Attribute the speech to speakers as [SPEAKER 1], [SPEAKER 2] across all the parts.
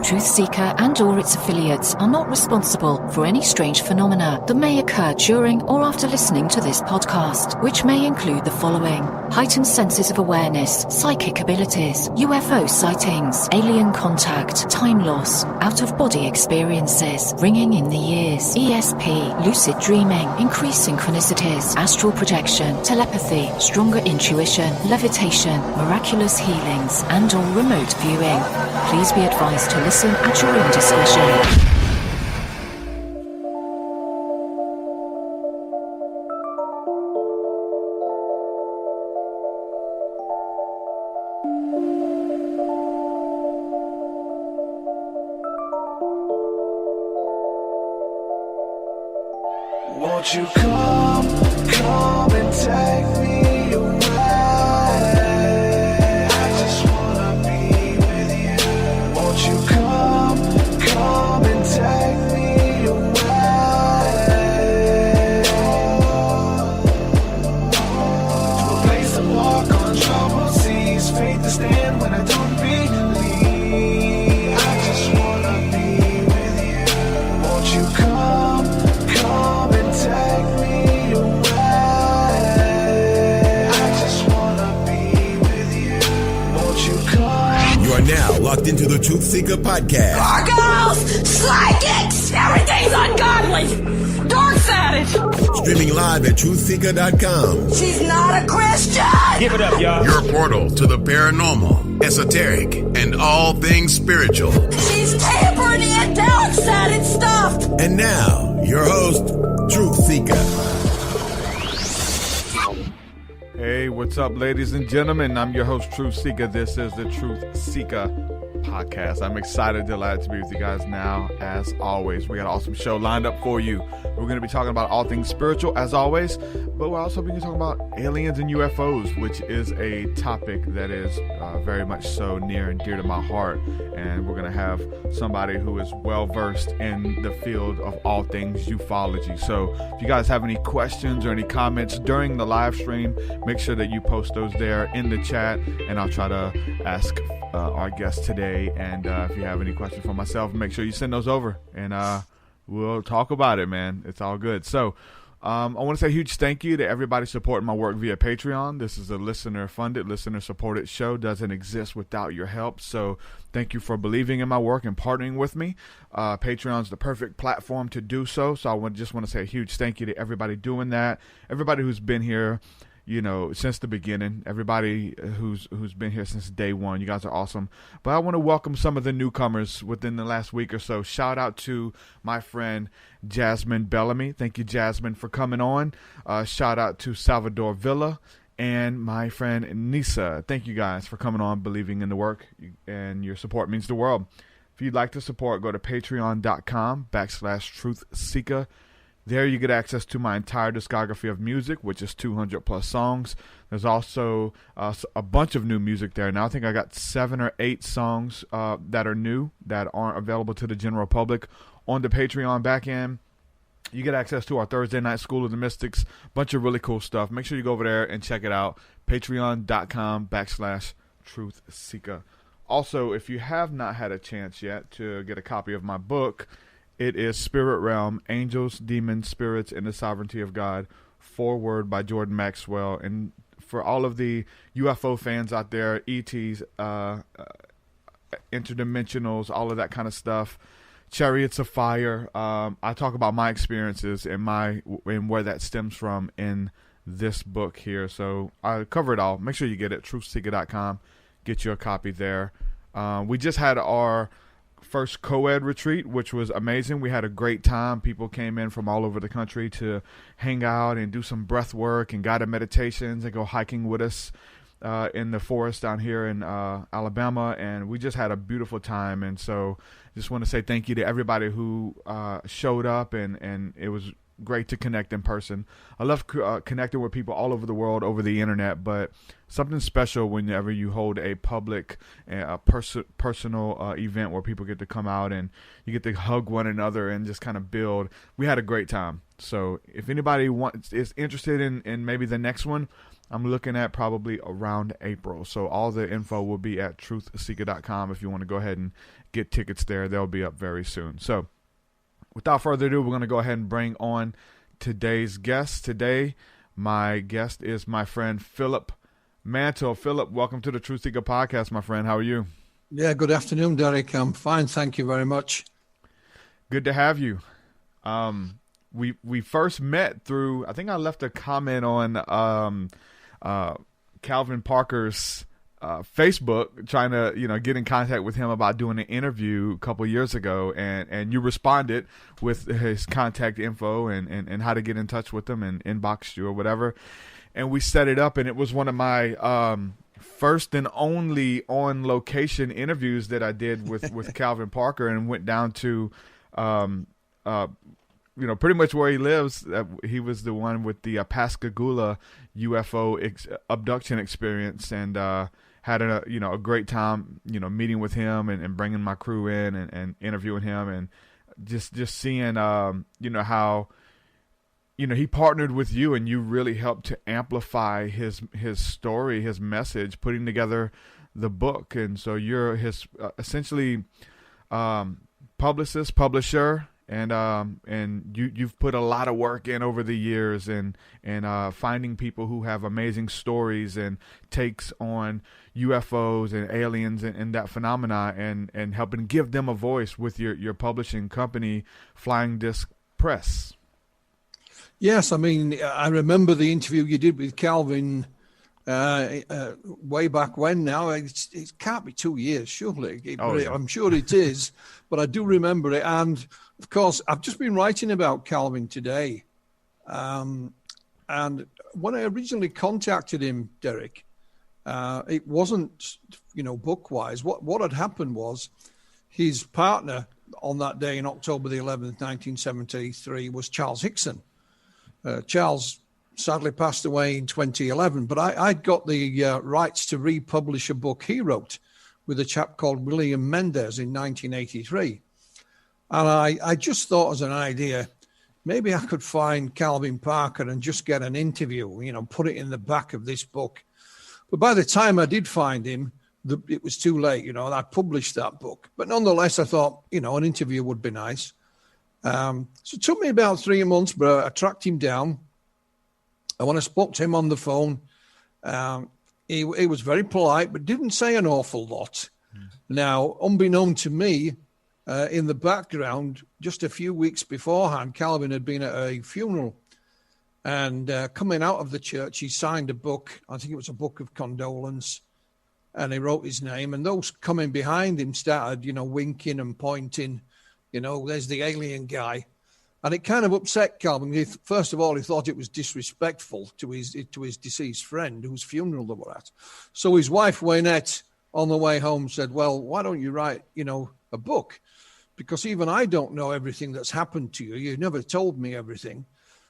[SPEAKER 1] Truthseeker and or its affiliates are not responsible for any strange phenomena that may occur during or after listening to this podcast, which may include the following: heightened senses of awareness, psychic abilities, UFO sightings, alien contact, time loss, out-of-body experiences, ringing in the ears, ESP, lucid dreaming, increased synchronicities, astral projection, telepathy, stronger intuition, levitation, miraculous healings, and or remote viewing. Please be advised to listen at your own discretion.
[SPEAKER 2] Won't you come and take me away? I just wanna be with you. Won't you come and take me away? To a place to walk on troubled seas, faith to stand when I don't believe. I just wanna be with you. Won't you come and take me away. I just wanna be with you. Won't you come?
[SPEAKER 3] You are now locked into the Truth Seeker podcast.
[SPEAKER 4] Gargoyles! Psychics! Everything's ungodly! Dark Savage!
[SPEAKER 3] Streaming live at truthseeker.com.
[SPEAKER 4] She's not a Christian!
[SPEAKER 5] Give it up, y'all.
[SPEAKER 3] Your portal to the paranormal, esoteric, and all things spiritual.
[SPEAKER 4] She's tampering in dark-sided stuff!
[SPEAKER 3] And now, your host, Truth Seeker.
[SPEAKER 6] Hey, what's up, ladies and gentlemen? I'm your host, Truth Seeker. This is the Truth Seeker podcast. I'm excited, delighted to be with you guys now. As always, we got an awesome show lined up for you. We're going to be talking about all things spiritual, as always, but we're also going to be talking about aliens and UFOs, which is a topic that is very much so near and dear to my heart. And we're going to have somebody who is well-versed in the field of all things ufology. So if you guys have any questions or any comments during the live stream, make sure that you post those there in the chat, and I'll try to ask our guest today. And if you have any questions for myself, make sure you send those over, and we'll talk about it, man. It's all good. So I want to say a huge thank you to everybody supporting my work via Patreon. This is a listener-funded, listener-supported show. Doesn't exist without your help. So thank you for believing in my work and partnering with me. Patreon's the perfect platform to do so. So I just want to say a huge thank you to everybody doing that. Everybody who's been here, you know, since the beginning. Everybody who's been here since day one. You guys are awesome. But I want to welcome some of the newcomers within the last week or so. Shout out to my friend Jasmine Bellamy. Thank you, Jasmine, for coming on. Shout out to Salvador Villa and my friend Nisa. Thank you guys for coming on, believing in the work, and your support means the world. If you'd like to support, go to patreon.com/truthseeker. There you get access to my entire discography of music, which is 200 plus songs. There's also a bunch of new music there. Now I think I got 7 or 8 songs that are new, that aren't available to the general public on the Patreon back end. You get access to our Thursday night School of the Mystics, bunch of really cool stuff. Make sure you go over there and check it out. Patreon.com/truthseeker. Also, if you have not had a chance yet to get a copy of my book, it is Spirit Realm, Angels, Demons, Spirits, and the Sovereignty of God, foreword by Jordan Maxwell. And for all of the UFO fans out there, E.T.s, interdimensionals, all of that kind of stuff, Chariots of Fire, I talk about my experiences and where that stems from in this book here. So I cover it all. Make sure you get it, truthseeker.com. Get you a copy there. We just had our first co-ed retreat, which was amazing. We had a great time. People came in from all over the country to hang out and do some breath work and guided meditations and go hiking with us in the forest down here in Alabama, and we just had a beautiful time. And so just want to say thank you to everybody who showed up, and it was great to connect in person. I love connecting with people all over the world over the internet, but something special whenever you hold a public, personal event where people get to come out and you get to hug one another and just kind of build. We had a great time. So if anybody is interested in maybe the next one, I'm looking at probably around April. So all the info will be at truthseeker.com. If you want to go ahead and get tickets there, they'll be up very soon. So without further ado, we're going to go ahead and bring on today's guest. Today, my guest is my friend Philip Mantle. Philip, welcome to the Truth Seeker podcast, my friend. How are you?
[SPEAKER 5] Yeah, good afternoon, Derek. I'm fine, thank you very much.
[SPEAKER 6] Good to have you. We first met through, I think I left a comment on Calvin Parker's Facebook, trying to get in contact with him about doing an interview a couple years ago, and you responded with his contact info and how to get in touch with him, and inboxed you or whatever, and we set it up, and it was one of my first and only on location interviews that I did with Calvin Parker, and went down to pretty much where he lives. He was the one with the Pascagoula UFO abduction experience, and had a great time, meeting with him and bringing my crew in and interviewing him, and just seeing, how, he partnered with you, and you really helped to amplify his story, his message, putting together the book. And so you're his essentially publisher, and you've put a lot of work in over the years, and finding people who have amazing stories and takes on UFOs and aliens and that phenomena, and helping give them a voice with your publishing company, Flying Disc Press.
[SPEAKER 5] Yes, I mean, I remember the interview you did with Calvin way back when. Now it can't be 2 years, surely.
[SPEAKER 6] Yeah.
[SPEAKER 5] I'm sure it is, but I do remember it. And of course, I've just been writing about Calvin today. And when I originally contacted him, Derek, it wasn't, book-wise. What had happened was his partner on that day in October the 11th, 1973, was Charles Hickson. Charles sadly passed away in 2011, but I'd got the rights to republish a book he wrote with a chap called William Mendez in 1983. And I just thought, as an idea, maybe I could find Calvin Parker and just get an interview, put it in the back of this book. But by the time I did find him, it was too late, I published that book. But nonetheless, I thought, an interview would be nice. So it took me about 3 months, but I tracked him down. And when I spoke to him on the phone, he was very polite, but didn't say an awful lot. Now, unbeknown to me, in the background, just a few weeks beforehand, Calvin had been at a funeral. And coming out of the church, he signed a book. I think it was a book of condolence. And he wrote his name. And those coming behind him started, winking and pointing. There's the alien guy. And it kind of upset Calvin. First of all, he thought it was disrespectful to his deceased friend whose funeral they were at. So his wife, Waynette, on the way home said, well, why don't you write, a book? Because even I don't know everything that's happened to you. You never told me everything.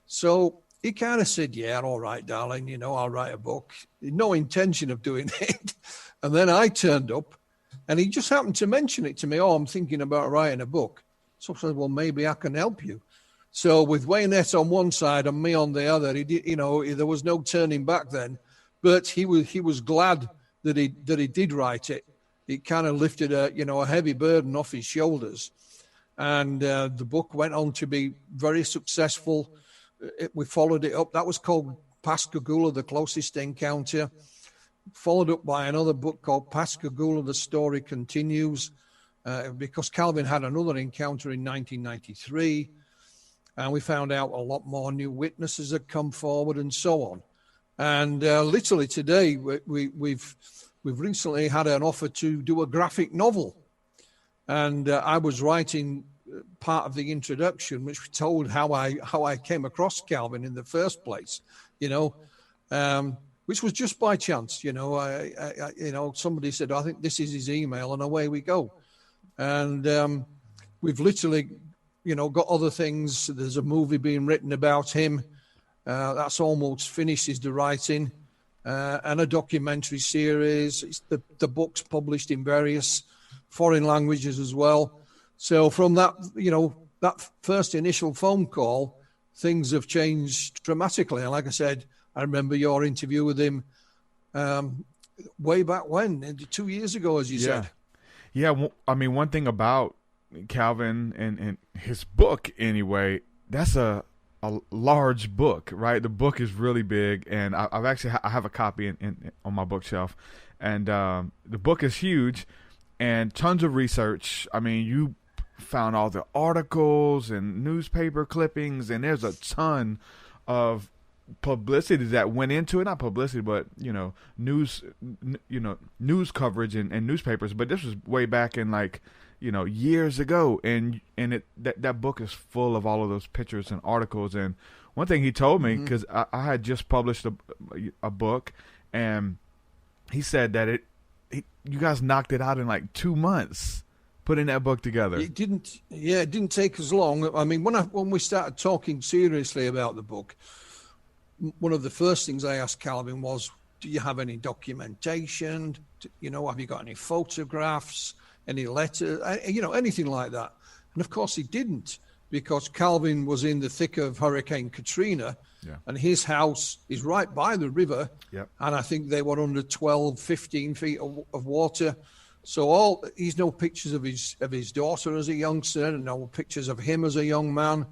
[SPEAKER 5] So he kind of said, yeah, all right, darling, I'll write a book. No intention of doing it. And then I turned up, and he just happened to mention it to me. Oh, I'm thinking about writing a book. So I said, well, maybe I can help you. So with Waynette on one side and me on the other, he did, there was no turning back then. But he was glad that he did write it. It kind of lifted a heavy burden off his shoulders, and the book went on to be very successful. We followed it up. That was called Pascagoula: The Closest Encounter. Followed up by another book called Pascagoula: The Story Continues, because Calvin had another encounter in 1993. And we found out a lot more new witnesses had come forward and so on. And literally today, we've recently had an offer to do a graphic novel. And I was writing part of the introduction, which told how I came across Calvin in the first place, which was just by chance. Somebody said, I think this is his email, and away we go. And we've literally got other things. There's a movie being written about him. That's almost finished, is the writing. And a documentary series. The book's published in various foreign languages as well. So from that, that first initial phone call, things have changed dramatically. And like I said, I remember your interview with him way back when, 2 years ago, as you said.
[SPEAKER 6] Yeah, I mean, one thing about Calvin and his book, anyway, that's a large book, right? The book is really big, and I have a copy on my bookshelf, and the book is huge, and tons of research. I mean, you found all the articles and newspaper clippings, and there's a ton of publicity that went into it. Not publicity, but news coverage and newspapers. But this was way back in years ago, and that book is full of all of those pictures and articles. And one thing he told me, because I had just published a book, and he said that you guys knocked it out in like 2 months putting that book together.
[SPEAKER 5] It didn't take as long. I mean, when we started talking seriously about the book, one of the first things I asked Calvin was, do you have any documentation? Have you got any photographs, any letters, anything like that? And of course he didn't, because Calvin was in the thick of Hurricane Katrina, and his house is right by the river.
[SPEAKER 6] Yep.
[SPEAKER 5] And I think they were under 12, 15 feet of water. So he's no pictures of his daughter as a youngster, and no pictures of him as a young man.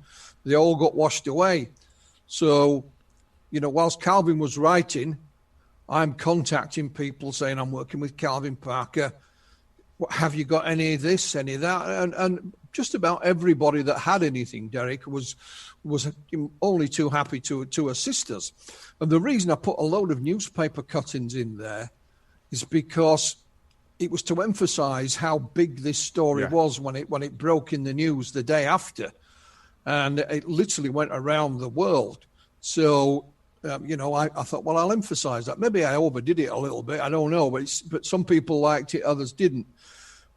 [SPEAKER 5] They all got washed away. So, whilst Calvin was writing, I'm contacting people saying, I'm working with Calvin Parker. Have you got any of this, any of that? And just about everybody that had anything, Derek, was only too happy to assist us. And the reason I put a load of newspaper cuttings in there is because it was to emphasize how big this story was when it broke in the news the day after. And it literally went around the world. So, I thought, well, I'll emphasize that. Maybe I overdid it a little bit. I don't know. But some people liked it, others didn't.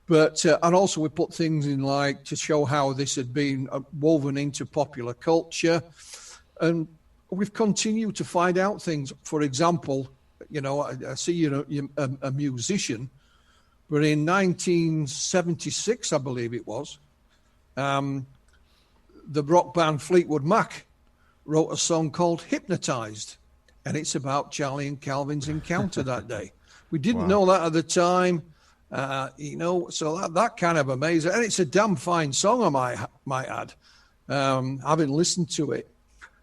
[SPEAKER 5] But and also we put things in to show how this had been woven into popular culture. And we've continued to find out things. For example, I see you're a musician. But in 1976, I believe it was, the rock band Fleetwood Mac wrote a song called Hypnotized, and it's about Charlie and Calvin's encounter that day. We didn't know that at the time, so that kind of amazing. And it's a damn fine song, I might add, having listened to it.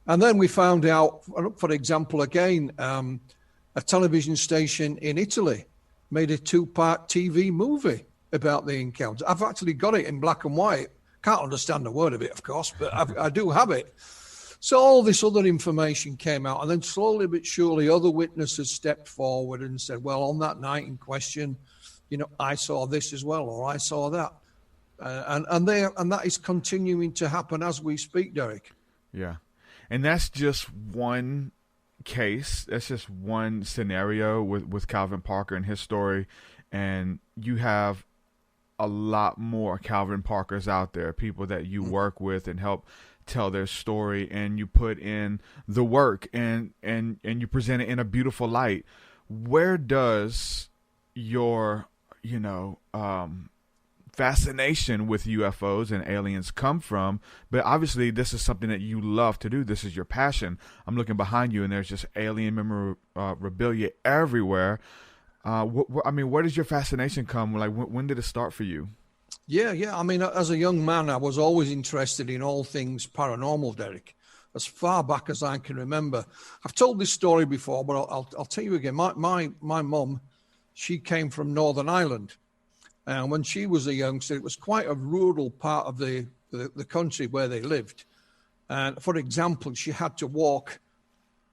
[SPEAKER 5] And then we found out, for example, again, a television station in Italy made a 2-part TV movie about the encounter. I've actually got it in black and white. Can't understand a word of it, of course, but I do have it. So all this other information came out, and then slowly but surely other witnesses stepped forward and said, well, on that night in question, I saw this as well, or I saw that. And that is continuing to happen as we speak, Derek.
[SPEAKER 6] Yeah. And that's just one case. That's just one scenario with Calvin Parker and his story. And you have a lot more Calvin Parkers out there, people that you work with and help tell their story, and you put in the work and you present it in a beautiful light. Where does your fascination with UFOs and aliens come from? But obviously this is something that you love to do. This is your passion. I'm looking behind you, and there's just alien memorabilia everywhere. Where does your fascination come? When did it start for you?
[SPEAKER 5] Yeah. I mean, as a young man, I was always interested in all things paranormal, Derek, as far back as I can remember. I've told this story before, but I'll tell you again. My mum, she came from Northern Ireland. And when she was a youngster, it was quite a rural part of the country where they lived. And for example, she had to walk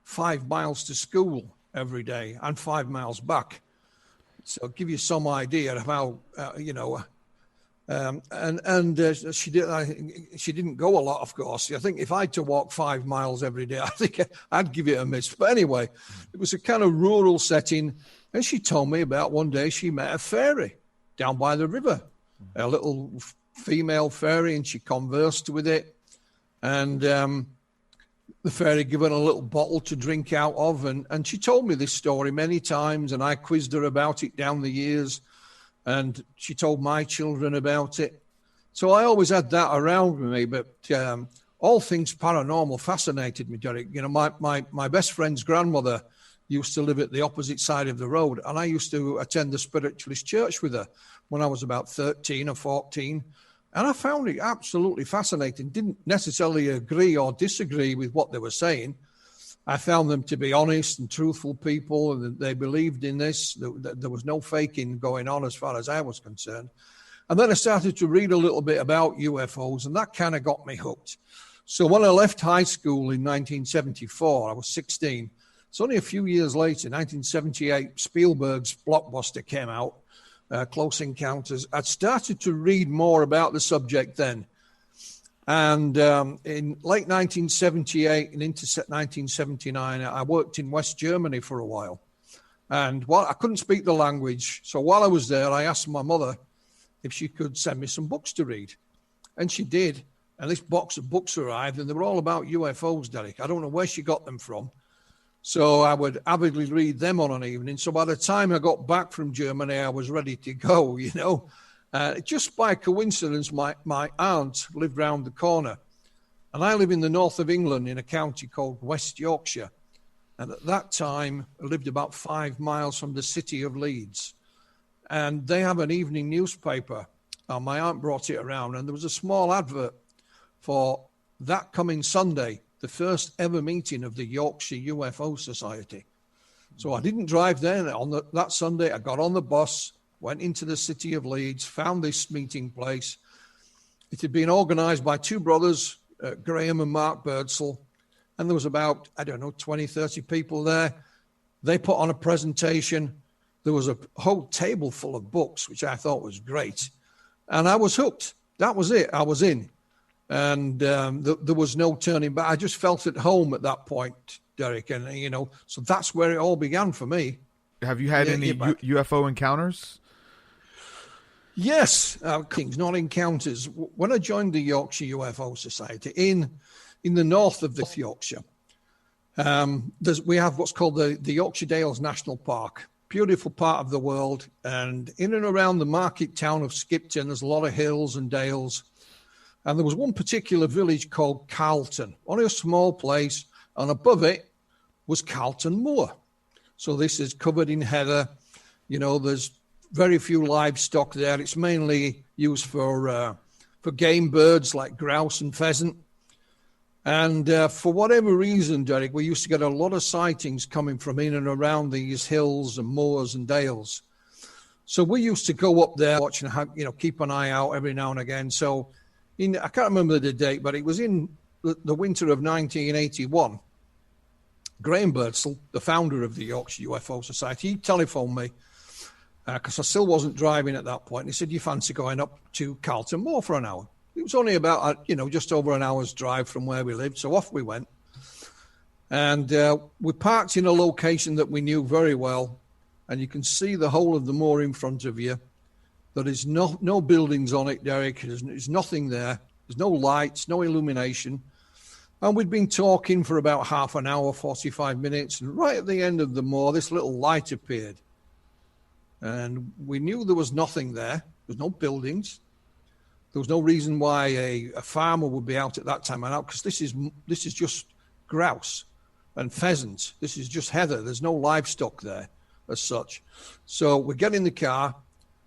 [SPEAKER 5] 5 miles to school every day and 5 miles back. So I'll give you some idea of how, she didn't go a lot, of course. I think if I had to walk 5 miles every day, I think I'd give it a miss. But anyway, it was a kind of rural setting. And she told me about one day she met a fairy down by the river, a little female fairy, and she conversed with it. And the fairy gave her a little bottle to drink out of. And she told me this story many times, and I quizzed her about it down the years. And she told my children about it. So I always had that around with me. But all things paranormal fascinated me, Derek. You know, my best friend's grandmother used to live at the opposite side of the road, and I used to attend the spiritualist church with her when I was about 13 or 14. And I found it absolutely fascinating. Didn't necessarily agree or disagree with what they were saying. I found them to be honest and truthful people, and they believed in this. There was no faking going on as far as I was concerned. And then I started to read a little bit about UFOs, and that kind of got me hooked. So when I left high school in 1974, I was 16. It's only a few years later, 1978, Spielberg's blockbuster came out, Close Encounters. I'd started to read more about the subject then. And in late 1978 and into 1979, I worked in West Germany for a while. And while I couldn't speak the language, so while I was there, I asked my mother if she could send me some books to read. And she did. And this box of books arrived, and they were all about UFOs, Derek. I don't know where she got them from. So I would avidly read them on an evening. So by the time I got back from Germany, I was ready to go, you know. Just by coincidence, my aunt lived round the corner. And I live in the north of England in a county called West Yorkshire. And at that time, I lived about 5 miles from the city of Leeds. And they have an evening newspaper. My aunt brought it around, and there was a small advert for that coming Sunday, the first ever meeting of the Yorkshire UFO Society. So I didn't drive there on that Sunday. I got on the bus, went into the city of Leeds, found this meeting place. It had been organized by two brothers, Graham and Mark Birdsall, and there was about, 20, 30 people there. They put on a presentation. There was a whole table full of books, which I thought was great. And I was hooked. That was it. I was in. And there was no turning back. I just felt at home at that point, Derek. And, so that's where it all began for me.
[SPEAKER 6] Have you had any UFO encounters?
[SPEAKER 5] Yes, things, not encounters. When I joined the Yorkshire UFO Society in the north of Yorkshire, we have what's called the Yorkshire Dales National Park. Beautiful part of the world. And in and around the market town of Skipton, there's a lot of hills and dales. And there was one particular village called Carlton, only a small place, and above it was Carlton Moor. So this is covered in heather. There's very few livestock there. It's mainly used for game birds like grouse and pheasant. And for whatever reason, Derek, we used to get a lot of sightings coming from in and around these hills and moors and dales. So we used to go up there, watch and keep an eye out every now and again. So I can't remember the date, but it was in the winter of 1981. Graham Birdsall, the founder of the Yorkshire UFO Society, he telephoned me because I still wasn't driving at that point. He said, "You fancy going up to Carlton Moor for an hour?" It was only about, just over an hour's drive from where we lived. So off we went. And we parked in a location that we knew very well. And you can see the whole of the moor in front of you. There is no buildings on it, Derek. There's nothing there. There's no lights, no illumination. And we'd been talking for about half an hour, 45 minutes. And right at the end of the moor, this little light appeared. And we knew there was nothing there. There's no buildings. There was no reason why a farmer would be out at that time and out, because this is just grouse and pheasants. This is just heather. There's no livestock there as such. So we get in the car.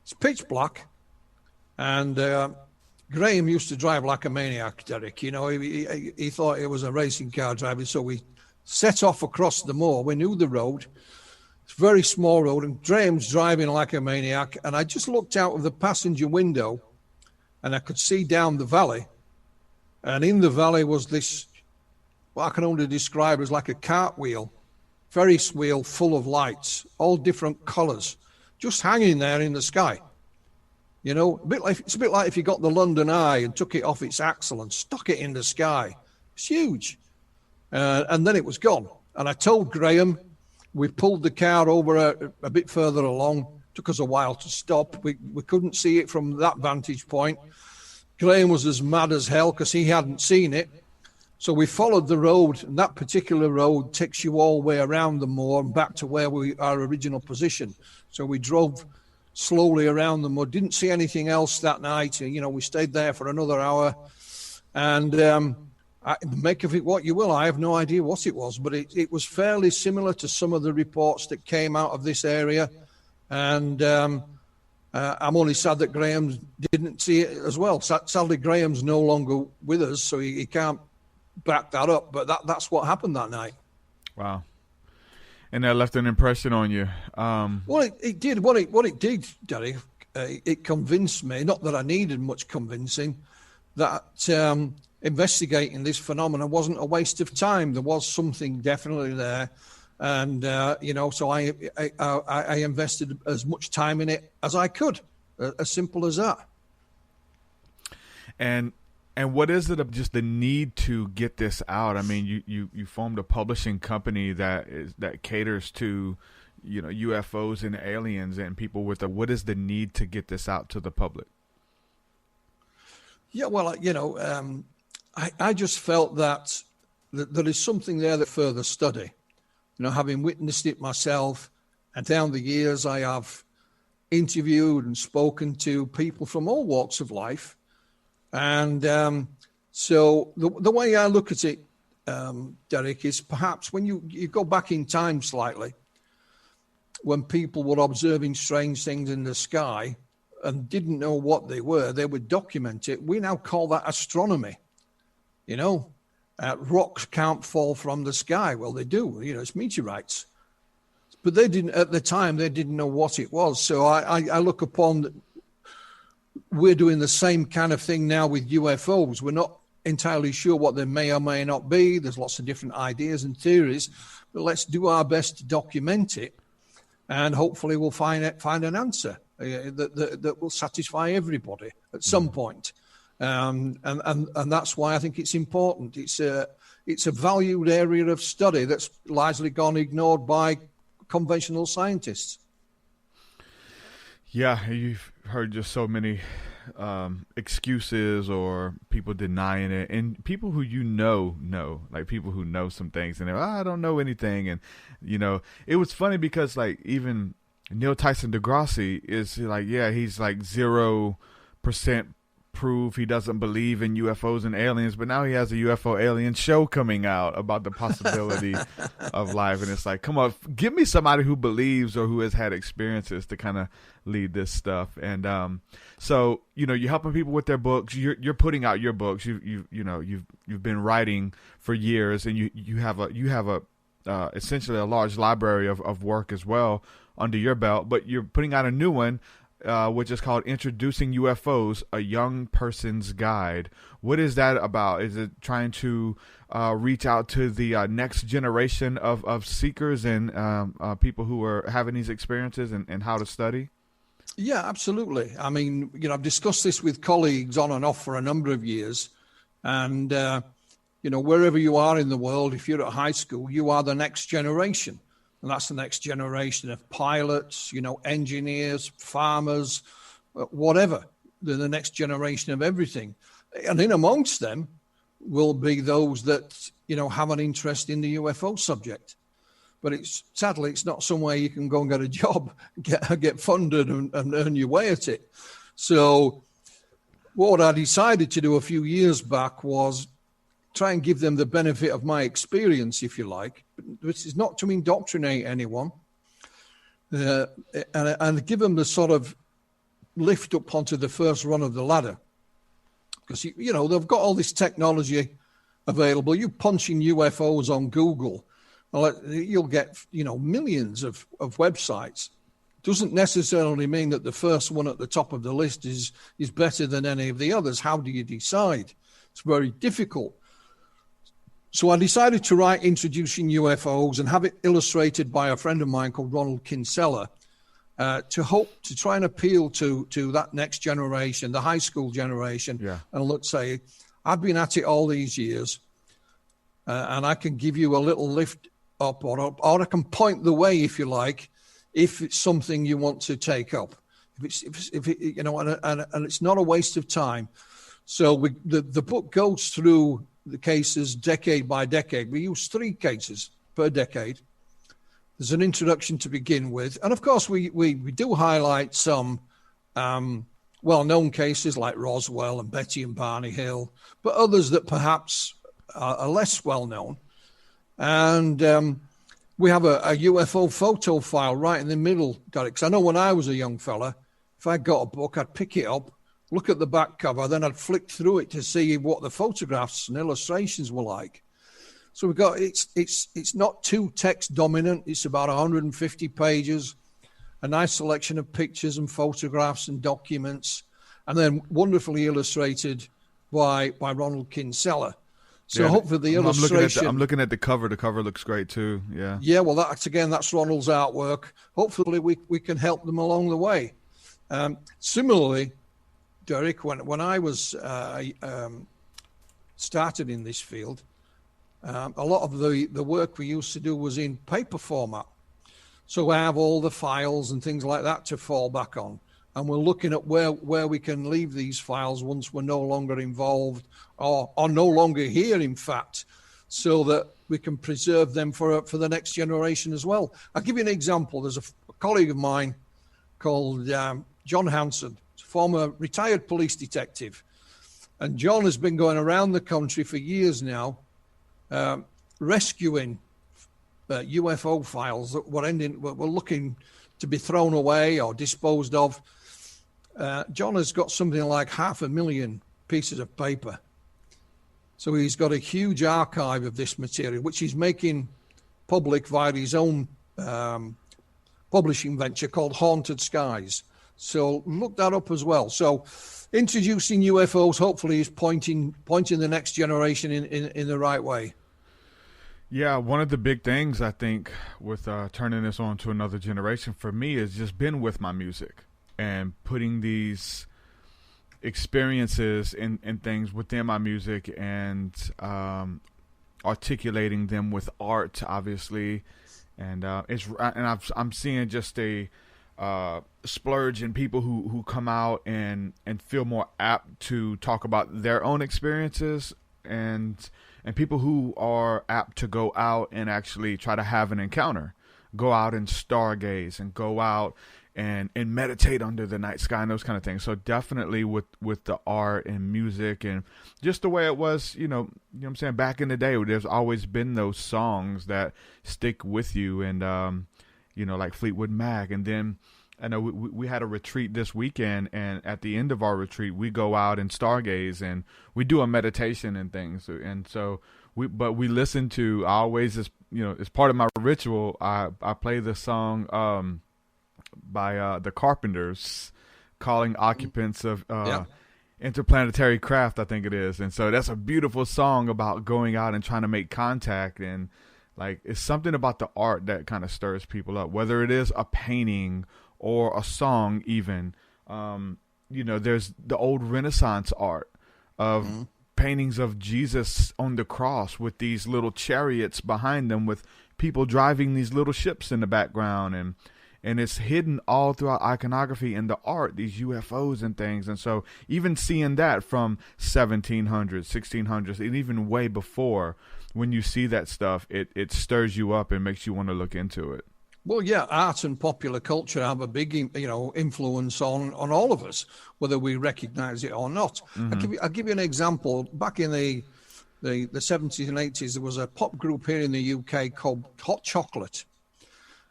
[SPEAKER 5] It's pitch black, and Graham used to drive like a maniac, Derek. He thought he was a racing car driver. So we set off across the moor. We knew the road. It's a very small road, and Graham's driving like a maniac. And I just looked out of the passenger window, and I could see down the valley. And in the valley was this, what I can only describe as like a cartwheel, Ferris wheel full of lights, all different colors, just hanging there in the sky. It's a bit like if you got the London Eye and took it off its axle and stuck it in the sky. It's huge. And then it was gone. And I told Graham, we pulled the car over a bit further along. Took us a while to stop. We couldn't see it from that vantage point. Graham was as mad as hell because he hadn't seen it. So we followed the road, and that particular road takes you all the way around the moor and back to where our original position. So we drove slowly around the moor, didn't see anything else that night. We stayed there for another hour. And make of it what you will. I have no idea what it was, but it was fairly similar to some of the reports that came out of this area. And I'm only sad that Graham didn't see it as well. Sadly, Graham's no longer with us, so he can't back that up. But that's what happened that night.
[SPEAKER 6] Wow. And that left an impression on you.
[SPEAKER 5] Well, it did. What it did, Derek, it convinced me, not that I needed much convincing, that investigating this phenomenon wasn't a waste of time. There was something definitely there. And, so I invested as much time in it as I could, as simple as that.
[SPEAKER 6] And what is it of just the need to get this out? I mean, you formed a publishing company that caters to, UFOs and aliens and people with what is the need to get this out to the public?
[SPEAKER 5] Yeah, well, I just felt that there is something there that further study. Having witnessed it myself, and down the years I have interviewed and spoken to people from all walks of life. And so the way I look at it, Derek, is perhaps when you go back in time slightly, when people were observing strange things in the sky and didn't know what they would document it. We now call that astronomy. Rocks can't fall from the sky. Well, they do. It's meteorites. But they didn't, at the time, they didn't know what it was. So I look upon, we're doing the same kind of thing now with UFOs. We're not entirely sure what they may or may not be. There's lots of different ideas and theories. But let's do our best to document it. And hopefully we'll find an answer that will satisfy everybody at some point. And that's why I think it's important. It's a valued area of study that's largely gone ignored by conventional scientists.
[SPEAKER 6] Yeah, you've heard just so many excuses or people denying it, and people who know, like people who know some things, and they're, I don't know anything. And it was funny because like even Neil Tyson DeGrasse is like, yeah, he's like 0% proof he doesn't believe in UFOs and aliens, but now he has a UFO alien show coming out about the possibility of life. And it's like, come on, give me somebody who believes or who has had experiences to kind of lead this stuff. And so you're helping people with their books. You're putting out your books. You've been writing for years, and you have a essentially a large library of work as well under your belt. But you're putting out a new one, which is called Introducing UFOs, A Young Person's Guide. What is that about? Is it trying to reach out to the next generation of seekers and people who are having these experiences and how to study?
[SPEAKER 5] Yeah, absolutely. I mean, I've discussed this with colleagues on and off for a number of years. And, wherever you are in the world, if you're at high school, you are the next generation. And that's the next generation of pilots, engineers, farmers, whatever. They're the next generation of everything. And in amongst them will be those that, have an interest in the UFO subject. But sadly, it's not somewhere you can go and get a job, get funded and earn your way at it. So what I decided to do a few years back was try and give them the benefit of my experience, if you like. This is not to indoctrinate anyone, and give them the sort of lift up onto the first run of the ladder. Because, they've got all this technology available. You punch in UFOs on Google, you'll get, millions of websites. Doesn't necessarily mean that the first one at the top of the list is better than any of the others. How do you decide? It's very difficult. So I decided to write Introducing UFOs and have it illustrated by a friend of mine called Ronald Kinsella to try and appeal to that next generation, the high school generation. Yeah. And let's say, I've been at it all these years, and I can give you a little lift up, or I can point the way, if you like, if it's something you want to take up. If it, and it's not a waste of time. So the book goes through the cases decade by decade. We use 3 cases per decade. There's an introduction to begin with. And of course, we do highlight some well-known cases like Roswell and Betty and Barney Hill, but others that perhaps are less well known. And we have a UFO photo file right in the middle, Derek. 'Cause I know when I was a young fella, if I got a book, I'd pick it up, look at the back cover, then I'd flick through it to see what the photographs and illustrations were like. So we've got, it's not too text dominant. It's about 150 pages, a nice selection of pictures and photographs and documents, and then wonderfully illustrated by Ronald Kinsella. So hopefully the illustration.
[SPEAKER 6] I'm looking at the cover. The cover looks great too. Yeah.
[SPEAKER 5] Yeah. Well, that's Ronald's artwork. Hopefully we can help them along the way. Similarly, Derek, when I was started in this field, a lot of the work we used to do was in paper format. So I have all the files and things like that to fall back on. And we're looking at where we can leave these files once we're no longer involved or no longer here, in fact, so that we can preserve them for the next generation as well. I'll give you an example. There's a colleague of mine called John Hanson, former retired police detective. And John has been going around the country for years now, rescuing UFO files that were looking to be thrown away or disposed of. John has got something like 500,000 pieces of paper. So he's got a huge archive of this material, which he's making public via his own publishing venture called Haunted Skies. So look that up as well. So introducing UFOs hopefully is pointing the next generation in the right way.
[SPEAKER 6] Yeah, one of the big things I think with turning this on to another generation for me has just been with my music and putting these experiences and things within my music and articulating them with art, obviously. And I'm seeing just a splurge in people who come out and feel more apt to talk about their own experiences and people who are apt to go out and actually try to have an encounter, go out and stargaze and go out and meditate under the night sky and those kind of things. So definitely with the art and music and just the way it was, you know what I'm saying, back in the day, there's always been those songs that stick with you and, like Fleetwood Mac. And then I know we had a retreat this weekend, and at the end of our retreat, we go out and stargaze and we do a meditation and things. And so we listen to, I always, as part of my ritual, I play the song, by the Carpenters, calling occupants of interplanetary craft, I think it is. And so that's a beautiful song about going out and trying to make contact. And like, it's something about the art that kind of stirs people up, whether it is a painting or a song even. There's the old Renaissance art of paintings of Jesus on the cross with these little chariots behind them with people driving these little ships in the background. And it's hidden all throughout iconography and the art, these UFOs and things. And so even seeing that from 1700s, 1600s, and even way before, when you see that stuff, it stirs you up and makes you want to look into it.
[SPEAKER 5] Well, yeah, art and popular culture have a big, influence on all of us, whether we recognize it or not. Mm-hmm. I'll give you an example. Back in the 70s and 80s, there was a pop group here in the UK called Hot Chocolate.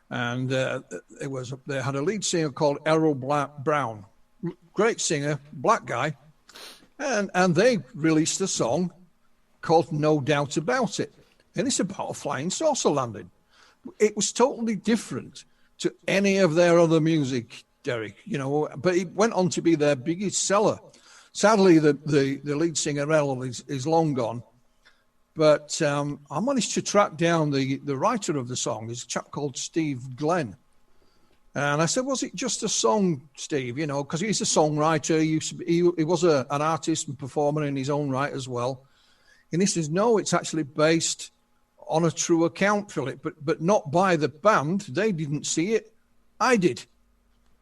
[SPEAKER 5] And they had a lead singer called Errol Brown, great singer, black guy, and they released a song called No Doubt About It, and it's about a flying saucer landing. It was totally different to any of their other music, Derek, but it went on to be their biggest seller. Sadly, the lead singer Errol is long gone. But I managed to track down the writer of the song. He's a chap called Steve Glenn. And I said, was it just a song, Steve? Because he's a songwriter. He was an artist and performer in his own right as well. And he says, no, it's actually based on a true account, Philip, but not by the band. They didn't see it. I did.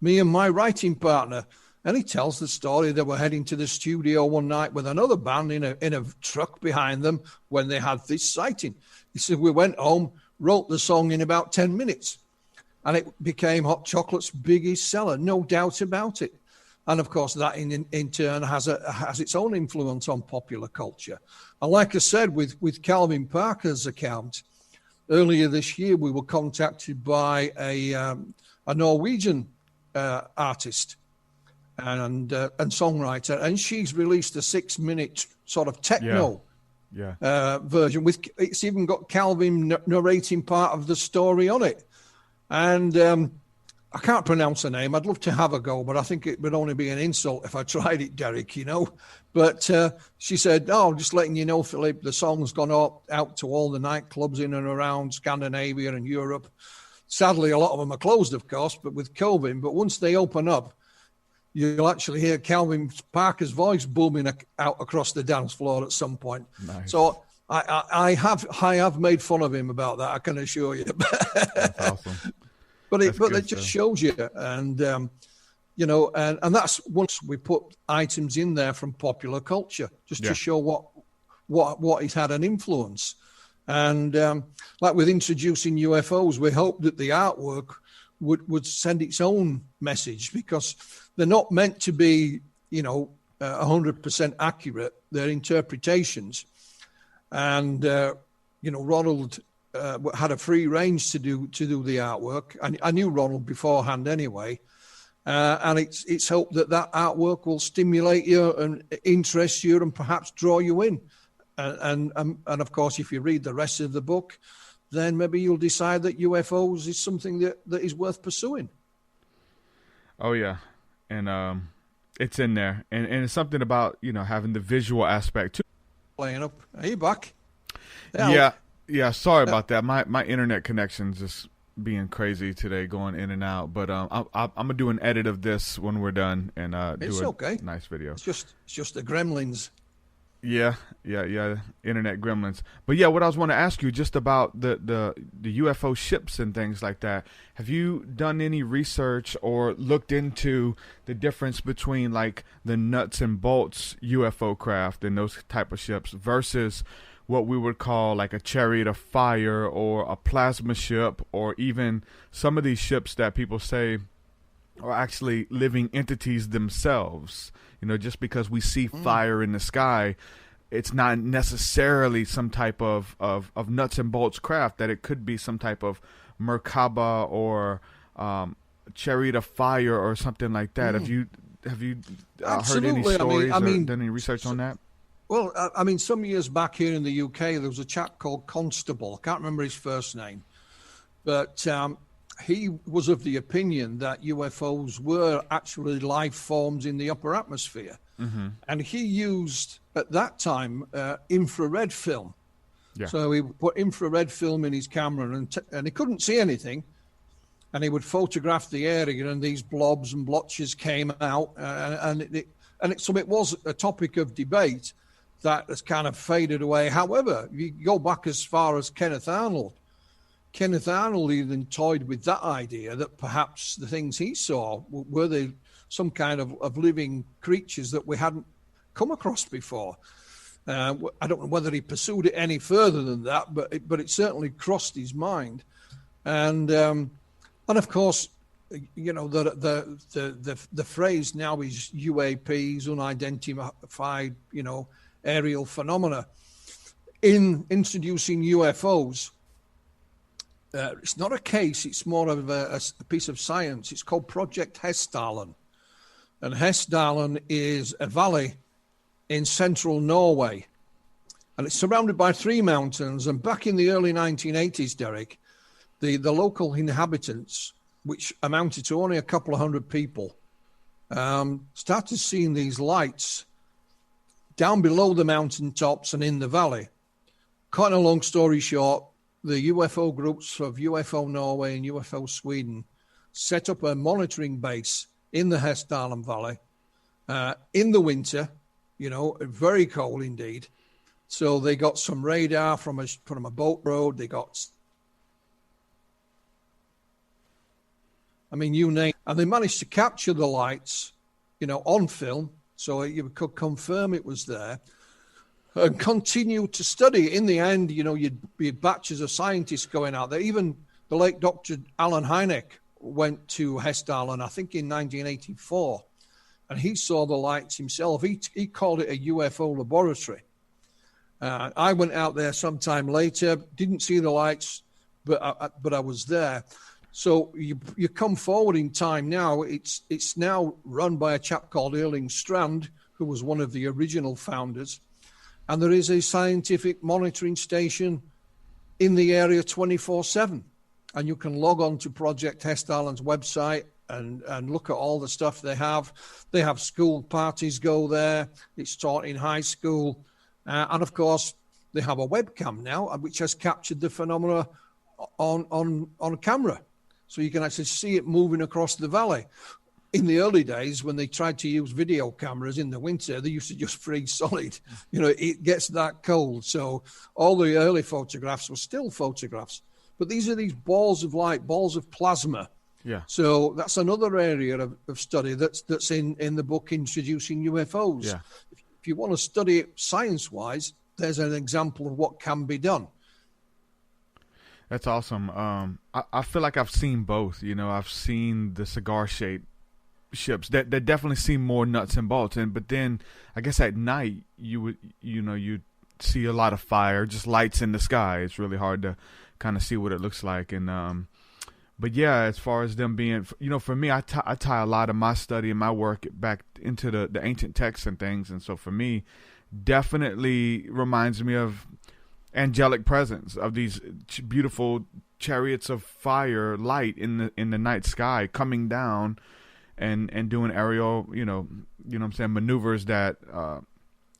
[SPEAKER 5] Me and my writing partner. And he tells the story. They were heading to the studio one night with another band in a truck behind them when they had this sighting. He said, we went home, wrote the song in about 10 minutes, and it became Hot Chocolate's biggest seller, no doubt about it. And of course, that in turn has its own influence on popular culture. And like I said, with Calvin Parker's account, earlier this year, we were contacted by a Norwegian artist and songwriter, and she's released a 6-minute sort of techno version. It's even got Calvin narrating part of the story on it. And I can't pronounce her name. I'd love to have a go, but I think it would only be an insult if I tried it, Derek, you know. But she said, just letting you know, Philip, the song's gone out to all the nightclubs in and around Scandinavia and Europe. Sadly, a lot of them are closed, of course, but with COVID. But once they open up, you'll actually hear Calvin Parker's voice booming out across the dance floor at some point. Nice. So I have made fun of him about that, I can assure you.
[SPEAKER 6] That's awesome.
[SPEAKER 5] But it just shows you, and and that's once we put items in there from popular culture, just to show what it had an influence. And like with introducing UFOs, we hope that the artwork would send its own message, because they're not meant to be 100% accurate. They're interpretations, and Ronald had a free range to do the artwork. I knew Ronald beforehand anyway, and it's hoped that artwork will stimulate you and interest you and perhaps draw you in. And of course, if you read the rest of the book, then maybe you'll decide that UFOs is something that is worth pursuing. Oh yeah,
[SPEAKER 6] and it's in there, and it's something about having the visual aspect too.
[SPEAKER 5] Playing up. Are you back?
[SPEAKER 6] Yeah, sorry about that. My internet connection's just being crazy today, going in and out. But I'm gonna do an edit of this when we're done and do a nice video.
[SPEAKER 5] It's just the gremlins.
[SPEAKER 6] Yeah, internet gremlins. But yeah, what I was want to ask you just about the UFO ships and things like that. Have you done any research or looked into the difference between like the nuts and bolts UFO craft and those type of ships versus what we would call like a chariot of fire or a plasma ship, or even some of these ships that people say are actually living entities themselves? Just because we see fire in the sky, it's not necessarily some type of nuts and bolts craft. That it could be some type of Merkaba or chariot of fire or something like that. Have you heard any stories or done any research on that?
[SPEAKER 5] Well, some years back here in the UK, there was a chap called Constable. I can't remember his first name, but he was of the opinion that UFOs were actually life forms in the upper atmosphere. Mm-hmm. And he used, at that time, infrared film. Yeah. So he put infrared film in his camera, and he couldn't see anything. And he would photograph the area, and these blobs and blotches came out. So it was a topic of debate that has kind of faded away. However, you go back as far as Kenneth Arnold. Kenneth Arnold even toyed with that idea that perhaps the things he saw were some kind of living creatures that we hadn't come across before. I don't know whether he pursued it any further than that, but it certainly crossed his mind. And of course, the phrase now is UAPs, unidentified, aerial phenomena. In introducing UFOs, it's not a case, it's more of a piece of science. It's called Project Hessdalen. And Hessdalen is a valley in central Norway. And it's surrounded by 3 mountains. And back in the early 1980s, Derek, the local inhabitants, which amounted to only a couple of hundred people, started seeing these lights down below the mountaintops and in the valley. Cutting a long story short, the UFO groups of UFO Norway and UFO Sweden set up a monitoring base in the Hessdalen Valley in the winter, very cold indeed. So they got some radar from a boat road. They got, you name, and they managed to capture the lights, on film, so you could confirm it was there. And continue to study. In the end, you'd be batches of scientists going out there. Even the late Dr. Alan Hynek went to Hessdalen, I think in 1984, and he saw the lights himself. He called it a UFO laboratory. I went out there sometime later, didn't see the lights, but I was there. So you come forward in time now. It's now run by a chap called Erling Strand, who was one of the original founders. And there is a scientific monitoring station in the area 24/7. And you can log on to Project Hess Island's website and look at all the stuff they have. They have school parties go there. It's taught in high school. And of course, they have a webcam now, which has captured the phenomena on camera. So you can actually see it moving across the valley. In the early days, when they tried to use video cameras in the winter, they used to just freeze solid. It gets that cold. So all the early photographs were still photographs. But these are these balls of light, balls of plasma.
[SPEAKER 6] Yeah.
[SPEAKER 5] So that's another area of study that's in the book Introducing UFOs.
[SPEAKER 6] Yeah.
[SPEAKER 5] If you want to study it science-wise, there's an example of what can be done.
[SPEAKER 6] That's awesome. I feel like I've seen both. I've seen the cigar-shaped ships that definitely seem more nuts and bolts. But then I guess at night you see a lot of fire, just lights in the sky. It's really hard to kind of see what it looks like. And but yeah, as far as them being, for me, I tie a lot of my study and my work back into the ancient texts and things. And so for me, definitely reminds me of angelic presence, of these beautiful chariots of fire, light in the night sky coming down and doing aerial, what I'm saying, maneuvers that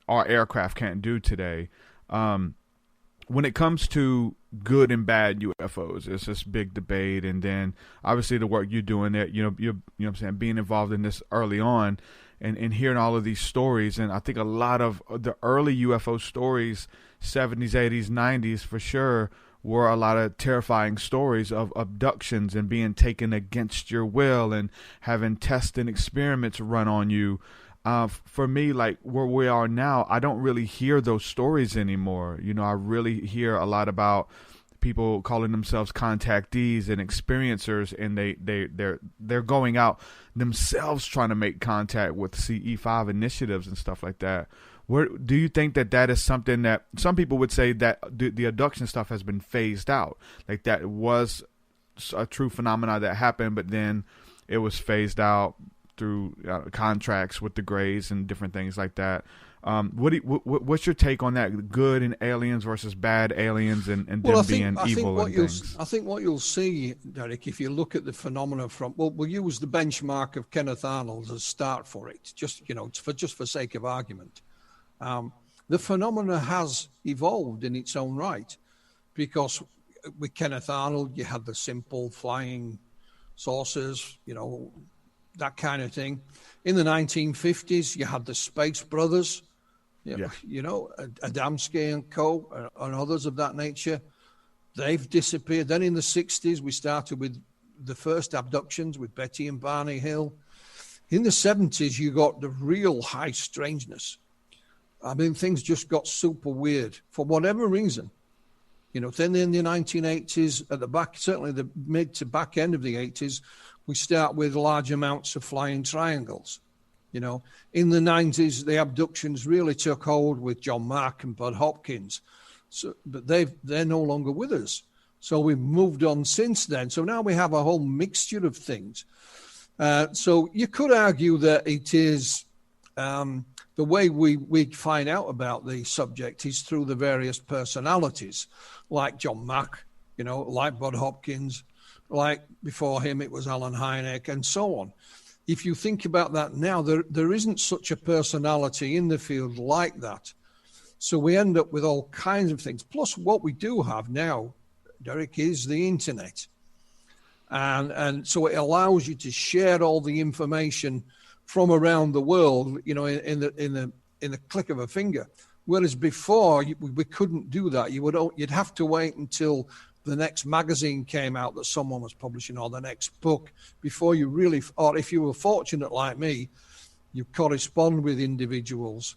[SPEAKER 6] our aircraft can't do today. When it comes to good and bad UFOs, it's this big debate, and then obviously the work you're doing there, you're what I'm saying, being involved in this early on and hearing all of these stories. And I think a lot of the early UFO stories, 70s, 80s, 90s for sure, were a lot of terrifying stories of abductions and being taken against your will and having tests and experiments run on you. For me, like where we are now, I don't really hear those stories anymore. I really hear a lot about people calling themselves contactees and experiencers, and they're going out themselves trying to make contact with CE5 initiatives and stuff like that. Where do you think that is something that some people would say that the abduction stuff has been phased out? Like that was a true phenomenon that happened, but then it was phased out through contracts with the Greys and different things like that. What's your take on that? Good and aliens versus bad aliens and them being evil and things? I think what you'll see, Derek, if you look at the phenomena we'll use the benchmark of Kenneth Arnold as start for it, just for sake of argument. The phenomena has evolved in its own right, because with Kenneth Arnold, you had the simple flying saucers, that kind of thing. In the 1950s, you had the Space Brothers, Adamski and Co. and others of that nature. They've disappeared. Then in the 60s, we started with the first abductions with Betty and Barney Hill. In the 70s, you got the real high strangeness. I mean, things just got super weird for whatever reason. Then in the 1980s, at the back, certainly the mid to back end of the 80s, we start with large amounts of flying triangles. In the 90s, the abductions really took hold with John Mark and Bud Hopkins. But they're no longer with us. So we've moved on since then. So now we have a whole mixture of things. So you could argue that it is the way we find out about the subject is through the various personalities, like John Mack, like Bud Hopkins, like before him it was Alan Hynek, and so on. If you think about that now, there isn't such a personality in the field like that. So we end up with all kinds of things. Plus what we do have now, Derek, is the internet. And so it allows you to share all the information from around the world, in the click of a finger. Whereas before we couldn't do that. You'd have to wait until the next magazine came out that someone was publishing, or the next book, before you really, or if you were fortunate like me, you correspond with individuals,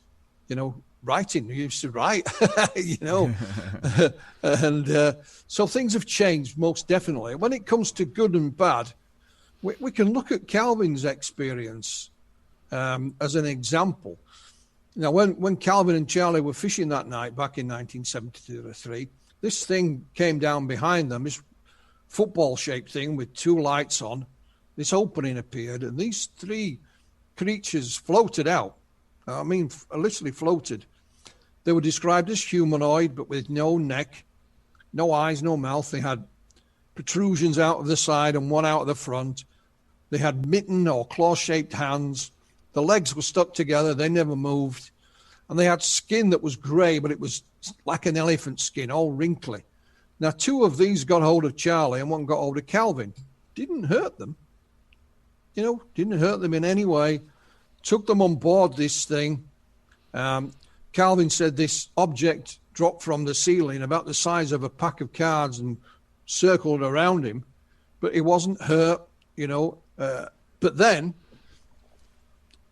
[SPEAKER 6] writing. You used to write, and so things have changed most definitely. When it comes to good and bad, we can look at Calvin's experience
[SPEAKER 5] as an example. Now, when Calvin and Charlie were fishing that night back in 1973, this thing came down behind them, this football-shaped thing with two lights on. This opening appeared, and these three creatures floated out. I mean, literally floated. They were described as humanoid, but with no neck, no eyes, no mouth. They had protrusions out of the side and one out of the front. They had mitten or claw-shaped hands. The legs were stuck together. They never moved. And they had skin that was gray, but it was like an elephant skin, all wrinkly. Now, two of these got hold of Charlie and one got hold of Calvin. Didn't hurt them. Didn't hurt them in any way. Took them on board this thing. Calvin said this object dropped from the ceiling about the size of a pack of cards and circled around him, but he wasn't hurt, But then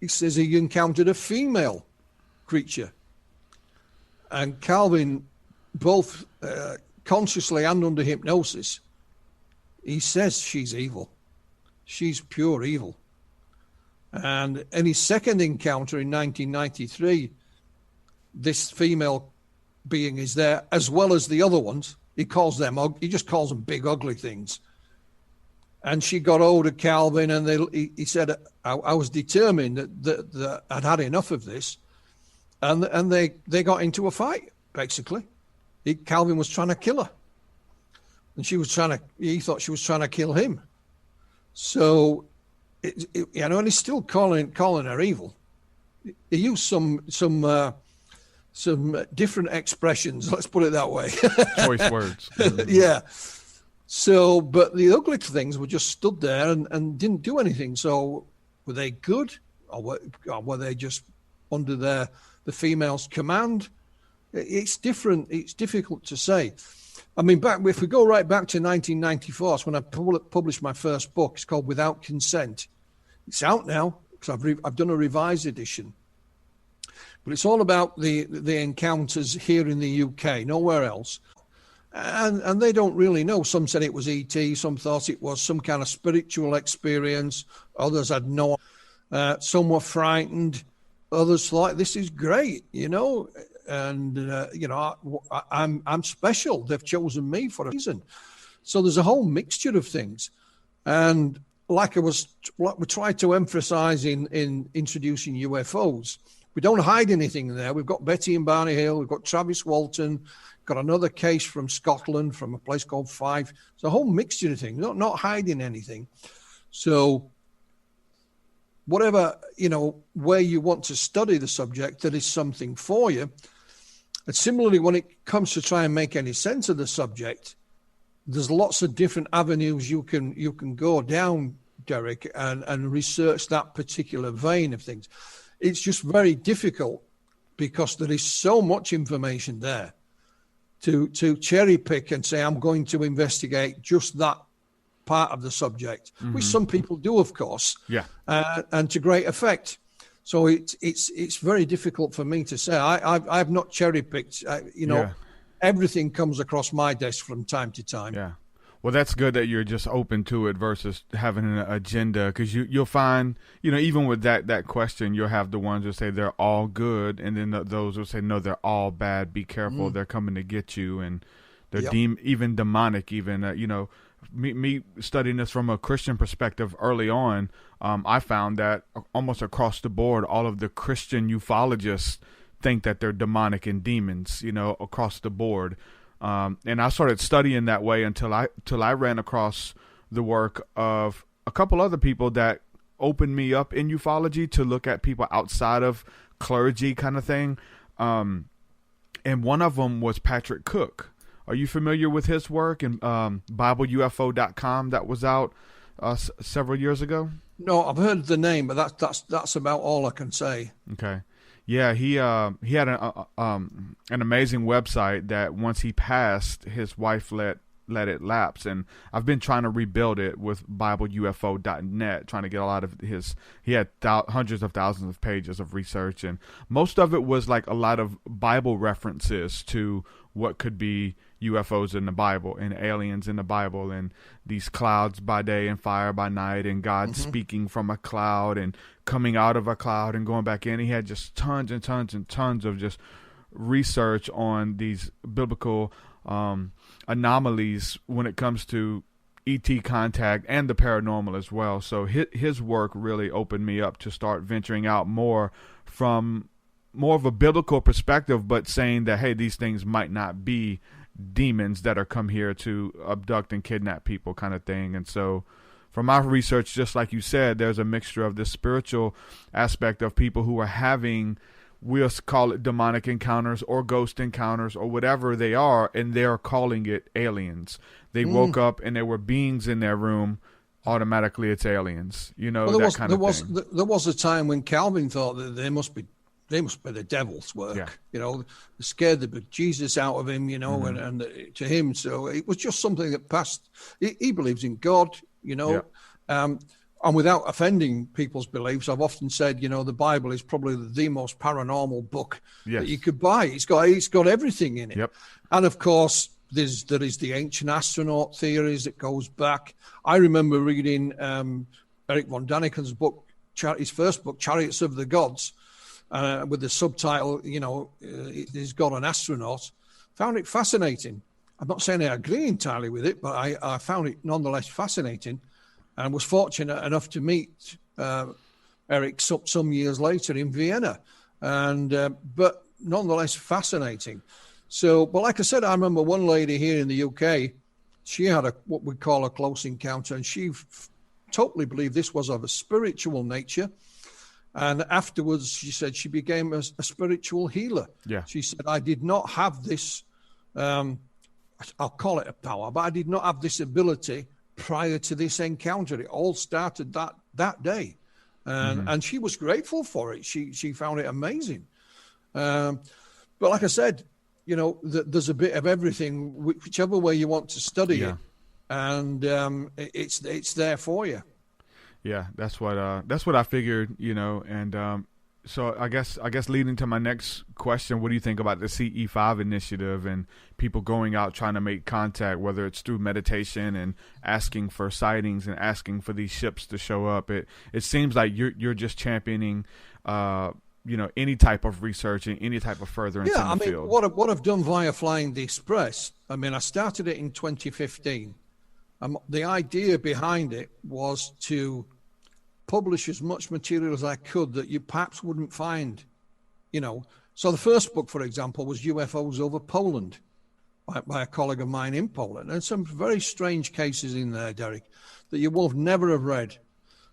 [SPEAKER 5] he says he encountered a female creature. And Calvin, both consciously and under hypnosis, he says she's evil. She's pure evil. And in his second encounter in 1993, this female being is there, as well as the other ones. He just calls them big, ugly things. And she got hold of Calvin, and he said, I was determined that I'd had enough of this. And they got into a fight, basically. Calvin was trying to kill her. And he thought she was trying to kill him. So, and he's still calling her evil. He used some different expressions, let's put it that way.
[SPEAKER 6] Choice words.
[SPEAKER 5] Yeah. So, but the ugly things were just stood there and didn't do anything. So were they good, or were they just under the female's command? It's different. It's difficult to say. I mean, if we go right back to 1994, it's when I published my first book. It's called Without Consent. It's out now because I've done a revised edition. But it's all about the encounters here in the UK, nowhere else. And they don't really know. Some said it was E.T., some thought it was some kind of spiritual experience. Others had no. Some were frightened. Others thought, this is great, And, I'm special. They've chosen me for a reason. So there's a whole mixture of things. And like we tried to emphasize in introducing UFOs, we don't hide anything there. We've got Betty and Barney Hill. We've got Travis Walton. Got another case from Scotland, from a place called Fife. It's a whole mixture of things, not hiding anything. So whatever, where you want to study the subject, that is something for you. And similarly, when it comes to try and make any sense of the subject, there's lots of different avenues you can go down, Derek, and research that particular vein of things. It's just very difficult because there is so much information there to cherry pick and say, I'm going to investigate just that part of the subject, which some people do, of course, and to great effect. So it's very difficult for me to say. I've not cherry picked. Everything comes across my desk from time to time.
[SPEAKER 6] Yeah. Well, that's good that you're just open to it versus having an agenda, because you'll find, even with that question, you'll have the ones who say they're all good, and then those who say, no, they're all bad. Be careful. They're coming to get you. And they're even demonic, even, me studying this from a Christian perspective early on, I found that almost across the board, all of the Christian ufologists think that they're demonic and demons, across the board. And I started studying that way until I ran across the work of a couple other people that opened me up in ufology to look at people outside of clergy kind of thing. And one of them was Patrick Cook. Are you familiar with his work in BibleUFO.com that was out several years ago?
[SPEAKER 5] No, I've heard the name, but that's about all I can say.
[SPEAKER 6] Okay. Yeah, he had an amazing website that once he passed, his wife let it lapse, and I've been trying to rebuild it with BibleUFO.net, trying to get a lot of his. He had hundreds of thousands of pages of research, and most of it was like a lot of Bible references to what could be UFOs in the Bible and aliens in the Bible and these clouds by day and fire by night and God speaking from a cloud and coming out of a cloud and going back in. He had just tons and tons and tons of just research on these biblical anomalies when it comes to E.T. contact and the paranormal as well. So his work really opened me up to start venturing out more from more of a biblical perspective, but saying that, hey, these things might not be demons that are come here to abduct and kidnap people kind of thing. And so from my research, just like you said, there's a mixture of the spiritual aspect of people who are having, we'll call it demonic encounters or ghost encounters or whatever they are, and they're calling it aliens. They woke up and there were beings in their room. Automatically, it's aliens. You know,
[SPEAKER 5] well,
[SPEAKER 6] that kind of thing.
[SPEAKER 5] There was a time when Calvin thought that they must be the devil's work.
[SPEAKER 6] Yeah.
[SPEAKER 5] You know, they scared the Jesus out of him. You know, and to him, so it was just something that passed. He believes in God. You know.
[SPEAKER 6] Yeah.
[SPEAKER 5] And without offending people's beliefs, I've often said, you know, the Bible is probably the most paranormal book that you could buy. It's got everything in it.
[SPEAKER 6] Yep.
[SPEAKER 5] And of course, there is the ancient astronaut theories that goes back. I remember reading Eric von Daniken's book, his first book, Chariots of the Gods, with the subtitle, you know, Is God an Astronaut? Found it fascinating. I'm not saying I agree entirely with it, but I found it nonetheless fascinating. And was fortunate enough to meet Eric some years later in Vienna, but nonetheless fascinating. So, but like I said, I remember one lady here in the UK. She had what we call a close encounter, and she totally believed this was of a spiritual nature. And afterwards, she said she became a spiritual healer. Yeah, she said, I did not have this. I'll call it a power, but I did not have this ability prior to this encounter. It all started that day, and she was grateful for it. She found it amazing. But like I said, you know, there's a bit of everything, whichever way you want to study it, and it's there for you.
[SPEAKER 6] Yeah, that's what I figured, you know, and so I guess leading to my next question, what do you think about the CE5 initiative and people going out trying to make contact, whether it's through meditation and asking for sightings and asking for these ships to show up? It seems like you're just championing, you know, any type of research and any type of furtherance in the field.
[SPEAKER 5] What I've done via Flying the Express, I mean, I started it in 2015. The idea behind it was to publish as much material as I could that you perhaps wouldn't find, you know. So the first book, for example, was UFOs over Poland by a colleague of mine in Poland. And some very strange cases in there, Derek, that you will never have read.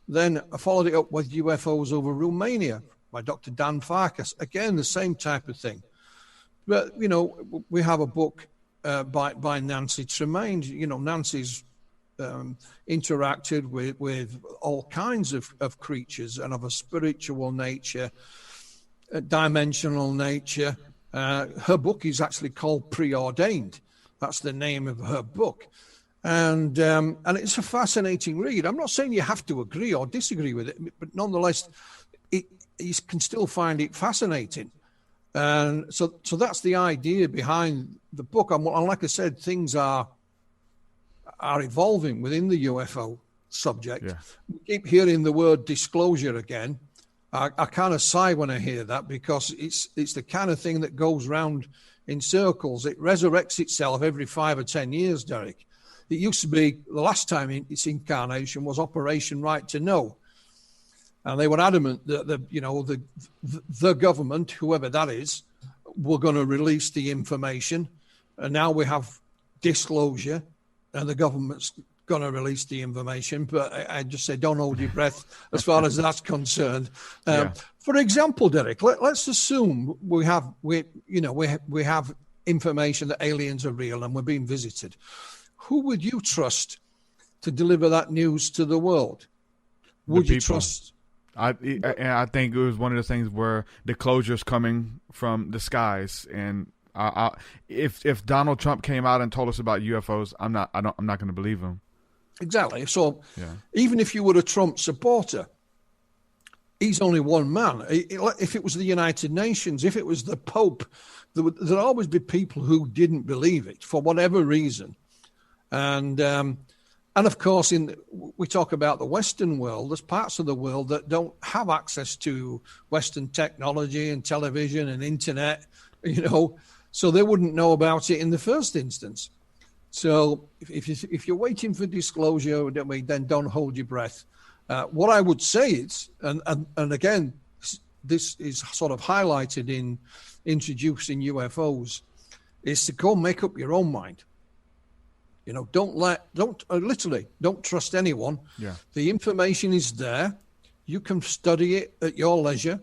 [SPEAKER 5] Then I followed it up with UFOs over Romania by Dr. Dan Farkas. Again, the same type of thing. But, you know, we have a book by Nancy Tremaine. You know, Nancy's interacted with all kinds of creatures and of a spiritual nature, a dimensional nature. Her book is actually called Preordained. That's the name of her book. And it's a fascinating read. I'm not saying you have to agree or disagree with it, but nonetheless, you can still find it fascinating. And so that's the idea behind the book. And like I said, things are evolving within the UFO subject. Yeah. We keep hearing the word disclosure again. I kind of sigh when I hear that, because it's the kind of thing that goes round in circles. It resurrects itself every 5 or 10 years, Derek. It used to be, the last time its incarnation was Operation Right to Know. And they were adamant that the government, whoever that is, were going to release the information. And now we have disclosure, and the government's going to release the information. But I just say, don't hold your breath as far as that's concerned. For example, Derek, let's assume we have information that aliens are real and we're being visited. Who would you trust to deliver that news to the world? Would you trust?
[SPEAKER 6] I think it was one of the things where the closure's coming from the skies, and if Donald Trump came out and told us about UFOs, I'm not going to believe him.
[SPEAKER 5] Exactly. So even if you were a Trump supporter, he's only one man. If it was the United Nations, if it was the Pope, there'd always be people who didn't believe it for whatever reason. And of course, we talk about the Western world. There's parts of the world that don't have access to Western technology and television and internet, so they wouldn't know about it in the first instance. So if you're waiting for disclosure, then don't hold your breath. What I would say is, and again, this is sort of highlighted in introducing UFOs, is to go make up your own mind. Don't trust anyone.
[SPEAKER 6] Yeah.
[SPEAKER 5] The information is there. You can study it at your leisure.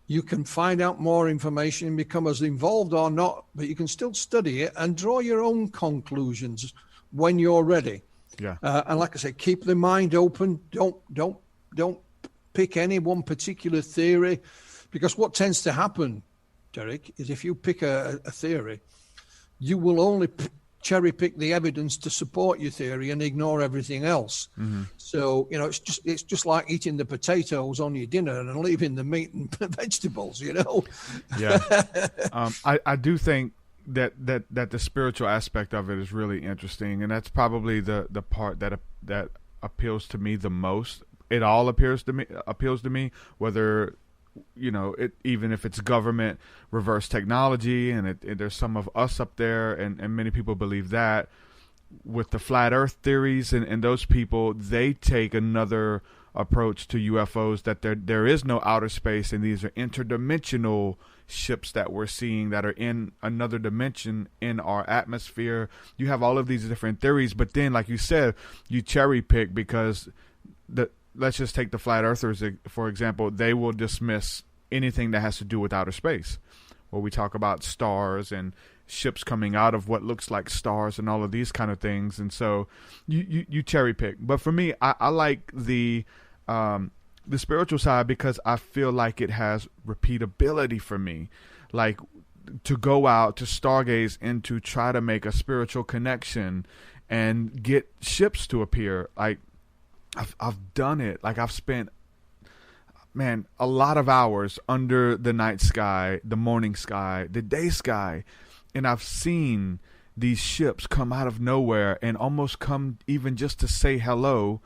[SPEAKER 5] You can find out more information and become as involved or not, but you can still study it and draw your own conclusions when you're ready.
[SPEAKER 6] Yeah.
[SPEAKER 5] And like I say, keep the mind open. Don't pick any one particular theory, because what tends to happen, Derek, is if you pick a theory, you will only cherry pick the evidence to support your theory and ignore everything else. Mm-hmm. So it's just like eating the potatoes on your dinner and leaving the meat and vegetables.
[SPEAKER 6] Yeah. I do think that the spiritual aspect of it is really interesting, and that's probably the part that appeals to me the most. It all appeals to me, whether even if it's government reverse technology, and there's some of us up there, and many people believe that. With the flat earth theories and those people, they take another approach to UFOs, that there is no outer space, and these are interdimensional ships that we're seeing that are in another dimension in our atmosphere. You have all of these different theories, but then, like you said, you cherry pick, because let's just take the flat earthers, for example. They will dismiss anything that has to do with outer space, where we talk about stars and ships coming out of what looks like stars and all of these kind of things. And so you cherry pick. But for me, I like the spiritual side, because I feel like it has repeatability for me. Like, to go out to stargaze and to try to make a spiritual connection and get ships to appear. Like, I've done it. Like, I've spent, a lot of hours under the night sky, the morning sky, the day sky, and I've seen these ships come out of nowhere and almost come even just to say hello.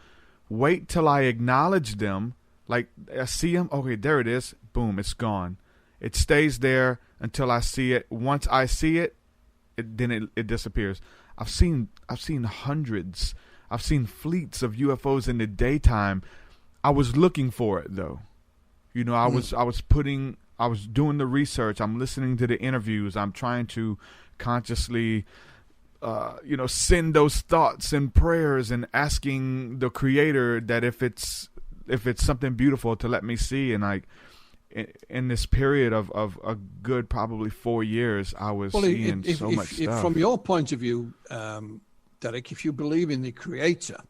[SPEAKER 6] Wait till I acknowledge them. Like, I see them. Okay, there it is. Boom, it's gone. It stays there until I see it. Once I see it, then it disappears. I've seen hundreds. I've seen fleets of UFOs in the daytime. I was looking for it, though. I was doing the research. I'm listening to the interviews. I'm trying to consciously, send those thoughts and prayers, and asking the Creator that if it's something beautiful, to let me see. And like, in this period of a good probably 4 years, I was seeing so much stuff. From
[SPEAKER 5] your point of view, Derek, if you believe in the Creator,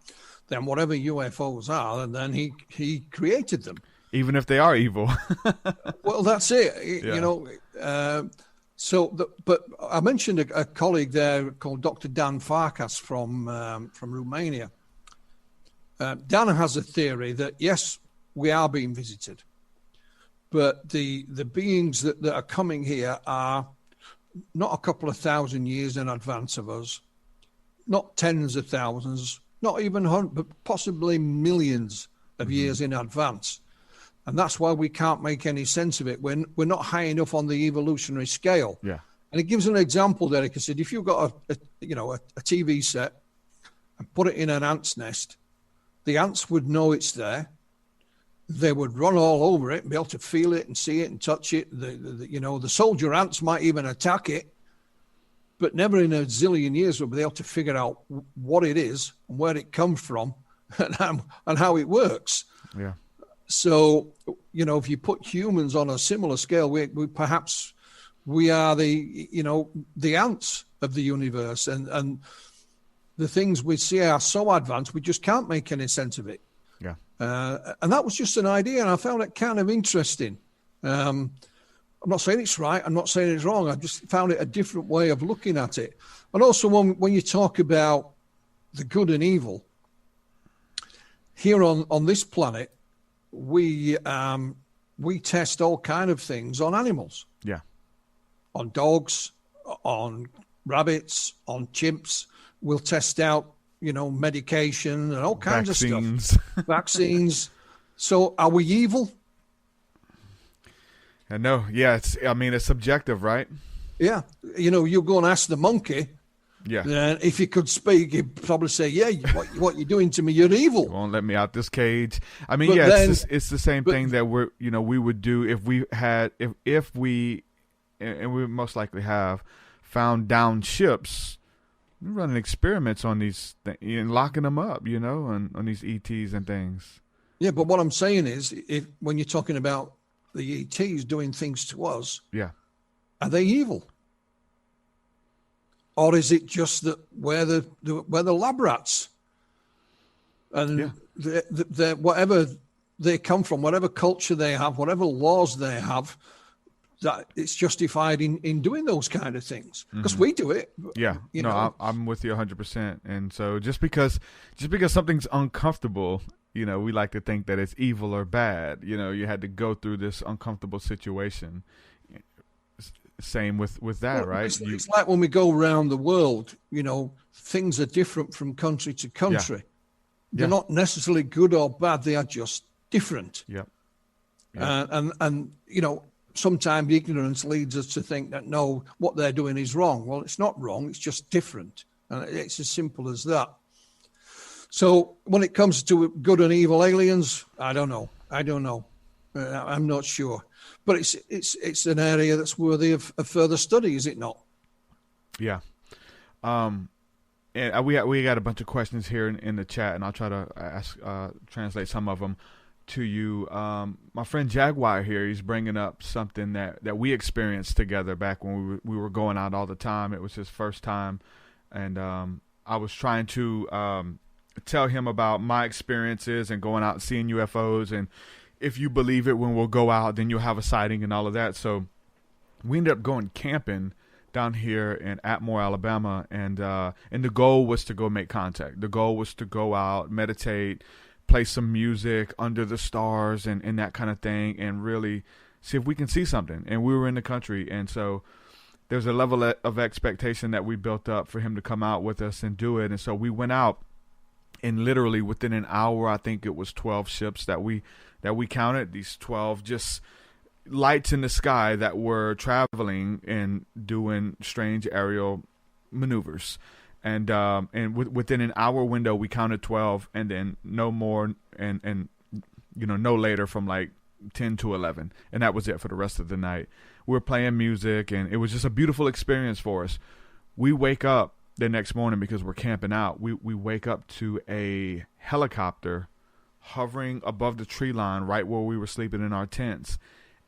[SPEAKER 5] then whatever UFOs are, then he created them.
[SPEAKER 6] Even if they are evil.
[SPEAKER 5] Well, that's it. Yeah. But I mentioned a colleague there called Dr. Dan Farkas from Romania. Dan has a theory that, yes, we are being visited, but the beings that are coming here are not a couple of thousand years in advance of us, not tens of thousands, not even hundreds, but possibly millions of years in advance. And that's why we can't make any sense of it. We're not high enough on the evolutionary scale.
[SPEAKER 6] Yeah.
[SPEAKER 5] And it gives an example there. Like I said, if you've got a TV set and put it in an ant's nest, the ants would know it's there. They would run all over it and be able to feel it and see it and touch it. The soldier ants might even attack it, but never in a zillion years will be able to figure out what it is and where it comes from and how it works.
[SPEAKER 6] Yeah.
[SPEAKER 5] So, if you put humans on a similar scale, we are the ants of the universe, and the things we see are so advanced, we just can't make any sense of it.
[SPEAKER 6] Yeah.
[SPEAKER 5] And that was just an idea, and I found it kind of interesting. I'm not saying it's right. I'm not saying it's wrong. I just found it a different way of looking at it. And also when you talk about the good and evil here on this planet, we test all kind of things on animals.
[SPEAKER 6] Yeah.
[SPEAKER 5] On dogs, on rabbits, on chimps. We'll test out, medication and all kinds of stuff. Vaccines. So are we evil?
[SPEAKER 6] No. Yeah. It's subjective, right?
[SPEAKER 5] Yeah. You go and ask the monkey.
[SPEAKER 6] Yeah.
[SPEAKER 5] And if he could speak, he'd probably say, "Yeah, what you're doing to me, you're evil.
[SPEAKER 6] You won't let me out this cage." I mean,
[SPEAKER 5] But
[SPEAKER 6] yeah,
[SPEAKER 5] then-
[SPEAKER 6] it's the same thing that we would do if we had, if we, and we most likely have, found down ships. We're running experiments on these and locking them up, on these ETs and things.
[SPEAKER 5] Yeah, but what I'm saying is, when you're talking about the ETs doing things to us,
[SPEAKER 6] Yeah.
[SPEAKER 5] are they evil? Or is it just that we're the lab rats, and they're whatever they come from, whatever culture they have, whatever laws they have, that it's justified in doing those kind of things because we do it.
[SPEAKER 6] Yeah, I'm with you 100%. And so just because something's uncomfortable, we like to think that it's evil or bad. You had to go through this uncomfortable situation. Same with that, right?
[SPEAKER 5] It's like when we go around the world, things are different from country to country.
[SPEAKER 6] Yeah.
[SPEAKER 5] They're not necessarily good or bad. They are just different.
[SPEAKER 6] Yep.
[SPEAKER 5] And sometimes ignorance leads us to think that, no, what they're doing is wrong. Well, it's not wrong. It's just different. And it's as simple as that. So when it comes to good and evil aliens, I don't know. I'm not sure. But it's an area that's worthy of further study, is it not?
[SPEAKER 6] Yeah. And we got a bunch of questions here in the chat, and I'll try to translate some of them to you. My friend Jaguar here, he's bringing up something that we experienced together back when we were going out all the time. It was his first time, and I was trying to tell him about my experiences and going out and seeing UFOs, and if you believe it, when we'll go out, then you'll have a sighting and all of that. So we ended up going camping down here in Atmore, Alabama, and the goal was to go make contact. The goal was to go out, meditate, play some music under the stars and that kind of thing, and really see if we can see something. And we were in the country, and so there's a level of expectation that we built up for him to come out with us and do it. And so we went out, and literally within an hour, I think it was 12 ships that we counted, these 12 just lights in the sky that were traveling and doing strange aerial maneuvers. And within an hour window, we counted 12, and then no more, and no later from like 10 to 11. And that was it for the rest of the night. We were playing music, and it was just a beautiful experience for us. We wake up the next morning because we're camping out. We wake up to a helicopter hovering above the tree line right where we were sleeping in our tents.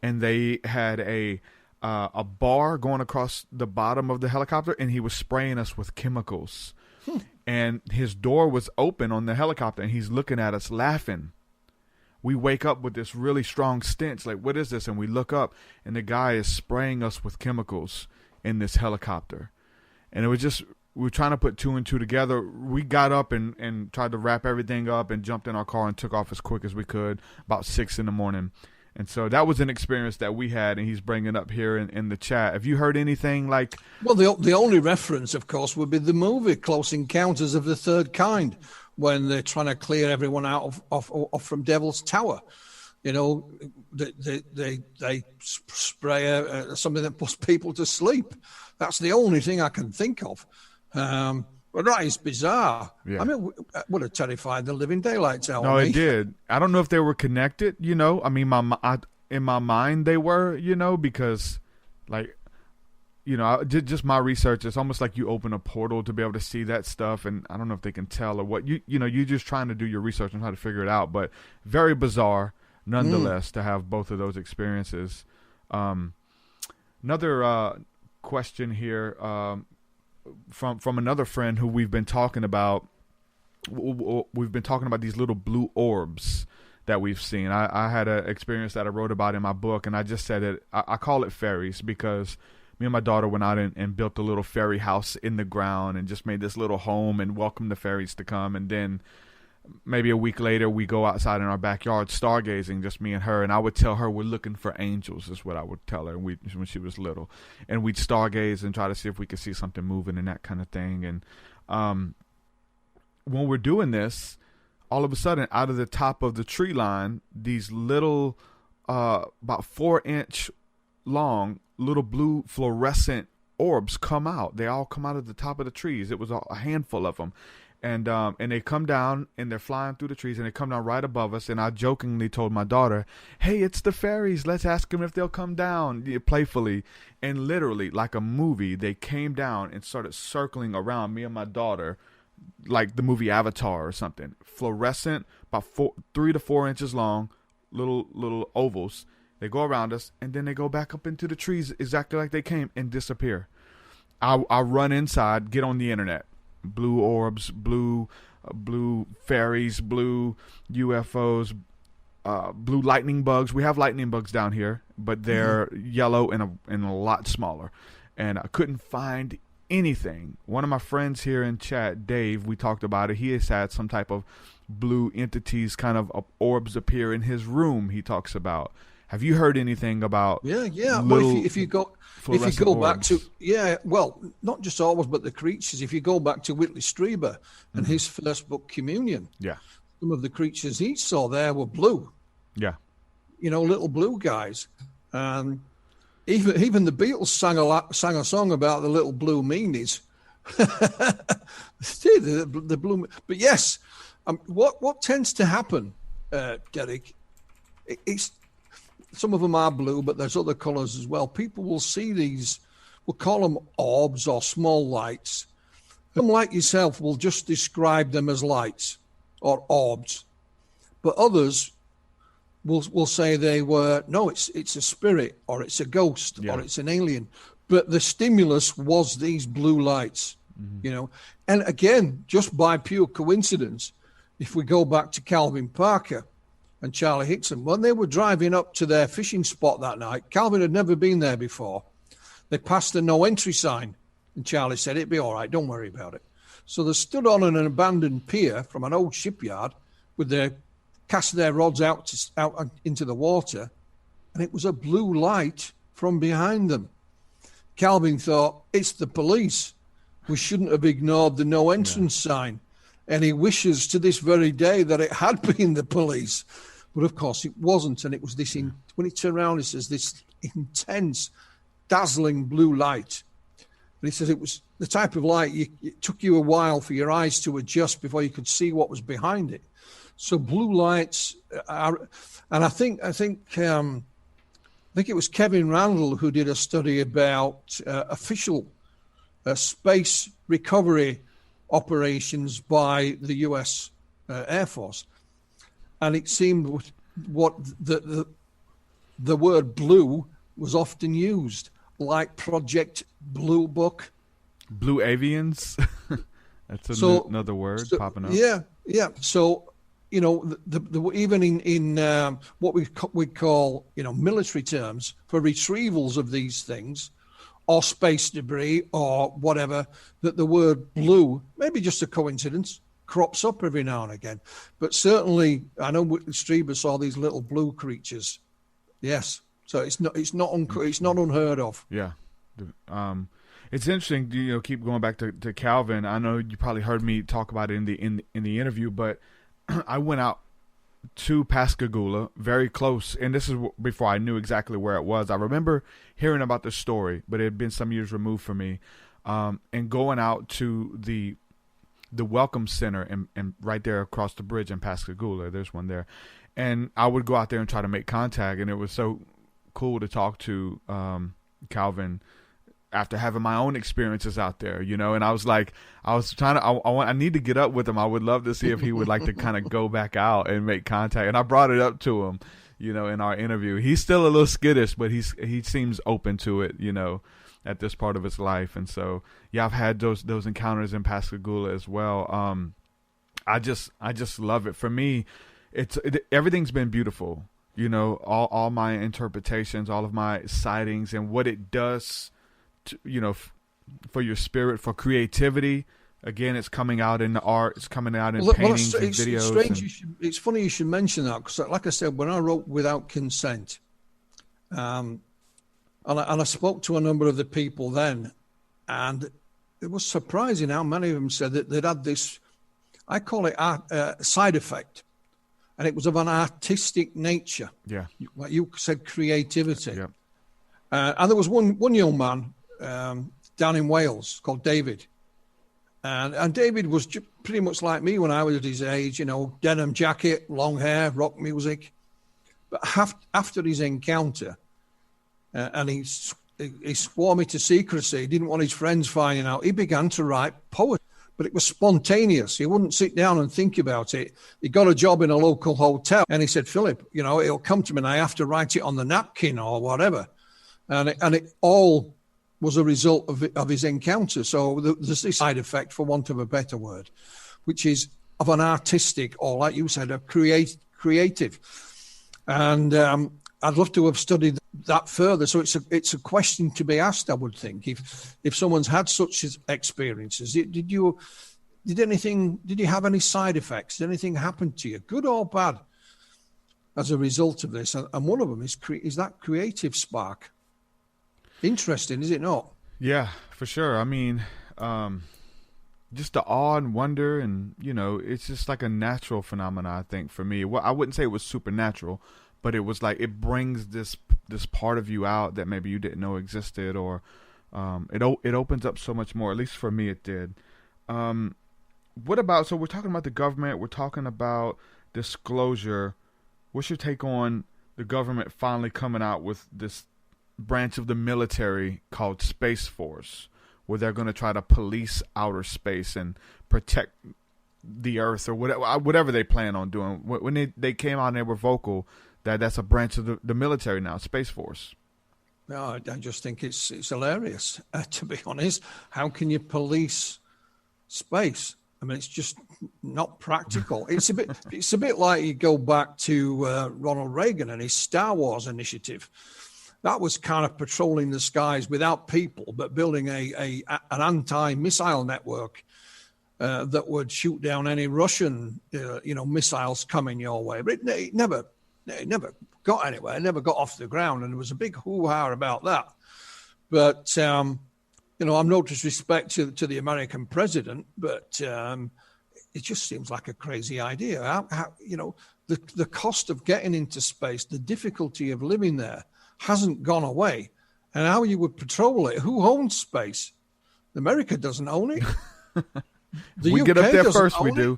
[SPEAKER 6] And they had a bar going across the bottom of the helicopter, and he was spraying us with chemicals. And his door was open on the helicopter, and he's looking at us laughing. We wake up with this really strong stench, like, what is this? And we look up, and the guy is spraying us with chemicals in this helicopter. And it was just, we were trying to put two and two together. We got up and tried to wrap everything up and jumped in our car and took off as quick as we could, about 6 a.m. And so that was an experience that we had, and he's bringing up here in the chat. Have you heard anything like...
[SPEAKER 5] Well, the only reference, of course, would be the movie Close Encounters of the Third Kind, when they're trying to clear everyone out of from Devil's Tower. You know, they spray something that puts people to sleep. That's the only thing I can think of. But that is bizarre.
[SPEAKER 6] Yeah.
[SPEAKER 5] I mean, it would have terrified the living daylights out
[SPEAKER 6] No,
[SPEAKER 5] of me.
[SPEAKER 6] it did. I don't know if they were connected, you know. I mean, in my mind they were, you know, because, like, you know, just my research, it's almost like you open a portal to be able to see that stuff, and I don't know if they can tell or what. You know, you're just trying to do your research and try to figure it out, but very bizarre nonetheless to have both of those experiences. Another question here from another friend who we've been talking about. We've been talking about these little blue orbs that we've seen. I had an experience that I wrote about in my book, and I just said it. I call it fairies because me and my daughter went out and built a little fairy house in the ground and just made this little home and welcomed the fairies to come. And then maybe a week later, we go outside in our backyard stargazing, just me and her, and I would tell her we're looking for angels, is what I would tell her when she was little. And we'd stargaze and try to see if we could see something moving and that kind of thing. And when we're doing this, all of a sudden, out of the top of the tree line, these little, about 4-inch long, little blue fluorescent orbs come out. They all come out of the top of the trees. It was a handful of them. And they come down, and they're flying through the trees, and they come down right above us. And I jokingly told my daughter, "Hey, it's the fairies. Let's ask them if they'll come down," playfully. And literally, like a movie, they came down and started circling around me and my daughter, like the movie Avatar or something. Fluorescent, about 3 to 4 inches long, little ovals. They go around us, and then they go back up into the trees exactly like they came and disappear. I run inside, get on the internet. Blue orbs, blue fairies, blue UFOs, blue lightning bugs. We have lightning bugs down here, but they're yellow and a lot smaller. And I couldn't find anything. One of my friends here in chat, Dave, we talked about it. He has had some type of blue entities, kind of orbs appear in his room. He talks about. Have you heard anything about?
[SPEAKER 5] Yeah. Well, if you go back to not just ours, but the creatures. If you go back to Whitley Strieber and his first book, Communion, some of the creatures he saw there were blue. Yeah, little blue guys. Even the Beatles sang a song about the little blue meanies. the blue. But yes, what tends to happen, Derek? It's some of them are blue, but there's other colors as well. People will see these, we'll call them orbs or small lights. Some, like yourself, will just describe them as lights or orbs. But others will say it's a spirit, or it's a ghost, or it's an alien. But the stimulus was these blue lights, And again, just by pure coincidence, if we go back to Calvin Parker and Charlie Hickson, when they were driving up to their fishing spot that night, Calvin had never been there before. They passed a no entry sign, and Charlie said, "It'd be all right, don't worry about it." So they stood on an abandoned pier from an old shipyard cast their rods out into the water, and it was a blue light from behind them. Calvin thought, "It's the police. We shouldn't have ignored the no entrance sign." And he wishes to this very day that it had been the police. But of course it wasn't. And it was this, when he turned around, he says, this intense, dazzling blue light. And he says it was the type of light, it took you a while for your eyes to adjust before you could see what was behind it. So blue lights are, and I think it was Kevin Randall who did a study about official space recovery operations by the U.S. Air Force, and it seemed what the word blue was often used, like Project Blue Book,
[SPEAKER 6] Blue Avians. That's another word popping up.
[SPEAKER 5] Yeah. So even in what we call military terms for retrievals of these things, or space debris, or whatever, that the word blue, maybe just a coincidence, crops up every now and again. But certainly, I know Strieber saw these little blue creatures. Yes, so it's not unheard of.
[SPEAKER 6] Yeah, it's interesting. Keep going back to Calvin. I know you probably heard me talk about it in the interview, but I went out to Pascagoula, very close, and this is before I knew exactly where it was. I remember hearing about the story, but it had been some years removed for me, and going out to the Welcome Center and right there across the bridge in Pascagoula, there's one there, and I would go out there and try to make contact, and it was so cool to talk to Calvin after having my own experiences out there, and I was like, I need to get up with him. I would love to see if he would like to kind of go back out and make contact. And I brought it up to him, in our interview. He's still a little skittish, but he seems open to it, at this part of his life. And so, yeah, I've had those encounters in Pascagoula as well. I just love it. For me, everything's been beautiful, all my interpretations, all of my sightings, and what it does to, for your spirit, for creativity. again, it's coming out in the art, it's coming out in
[SPEAKER 5] Well,
[SPEAKER 6] paintings and
[SPEAKER 5] it's
[SPEAKER 6] videos.
[SPEAKER 5] strange. It's funny you should mention that, because, like I said, when I wrote Without Consent, and I spoke to a number of the people then, and it was surprising how many of them said that they'd had this, I call it side effect, and it was of an artistic nature.
[SPEAKER 6] Yeah.
[SPEAKER 5] Like you said, creativity.
[SPEAKER 6] Yeah.
[SPEAKER 5] And there was one young man down in Wales called David. And David was pretty much like me when I was at his age, denim jacket, long hair, rock music. But after his encounter, and he swore me to secrecy, he didn't want his friends finding out, he began to write poetry. But it was spontaneous. He wouldn't sit down and think about it. He got a job in a local hotel, and he said, Philip, it'll come to me and I have to write it on the napkin or whatever. And it all was a result of his encounter. So there's this side effect, for want of a better word, which is of an artistic, or like you said, a creative. And I'd love to have studied that further. So it's a question to be asked, I would think, if someone's had such experiences. Did you have any side effects? Did anything happen to you, good or bad, as a result of this? And one of them is that creative spark. Interesting, is it not?
[SPEAKER 6] Yeah, for sure. I mean, just the awe and wonder, and it's just like a natural phenomenon, I think, for me. Well, I wouldn't say it was supernatural, but it was like it brings this part of you out that maybe you didn't know existed, or it opens up so much more. At least for me, it did. What about? So we're talking about the government. We're talking about disclosure. What's your take on the government finally coming out with this branch of the military called Space Force, where they're going to try to police outer space and protect the Earth, or whatever they plan on doing? When they came out and they were vocal that that's a branch of the military now, Space Force.
[SPEAKER 5] No, I just think it's hilarious, to be honest. How can you police space? I mean, it's just not practical. It's a bit like you go back to Ronald Reagan and his Star Wars initiative. That was kind of patrolling the skies without people, but building an anti-missile network that would shoot down any Russian, missiles coming your way. But it never got anywhere. It never got off the ground, and there was a big hoo-ha about that. But I'm no disrespect to the American president, but it just seems like a crazy idea. How the cost of getting into space, the difficulty of living there, hasn't gone away, and how you would patrol it. Who owns space? America doesn't own it.
[SPEAKER 6] We
[SPEAKER 5] UK
[SPEAKER 6] get up there first. We do.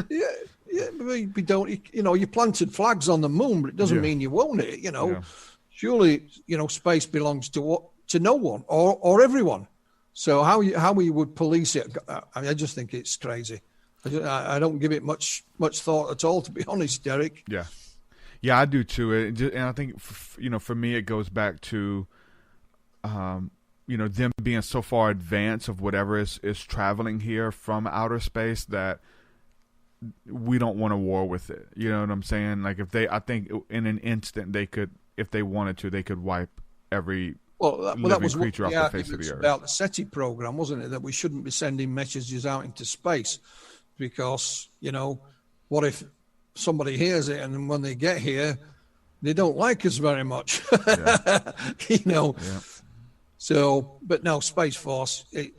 [SPEAKER 5] Yeah, we don't. You planted flags on the moon, but it doesn't mean you own it. Surely, space belongs to no one or everyone. So how we would police it? I just think it's crazy. I don't give it much thought at all, to be honest, Derek.
[SPEAKER 6] Yeah. Yeah, I do too, and I think for me it goes back to, them being so far advanced of whatever is traveling here from outer space that we don't want a war with it. You know what I'm saying? Like I think in an instant they could, if they wanted to, they could wipe every living creature off the face of the earth.
[SPEAKER 5] About the SETI program, wasn't it? That we shouldn't be sending messages out into space because what if somebody hears it, and then when they get here, they don't like us very much. Yeah. So, but no, Space Force, it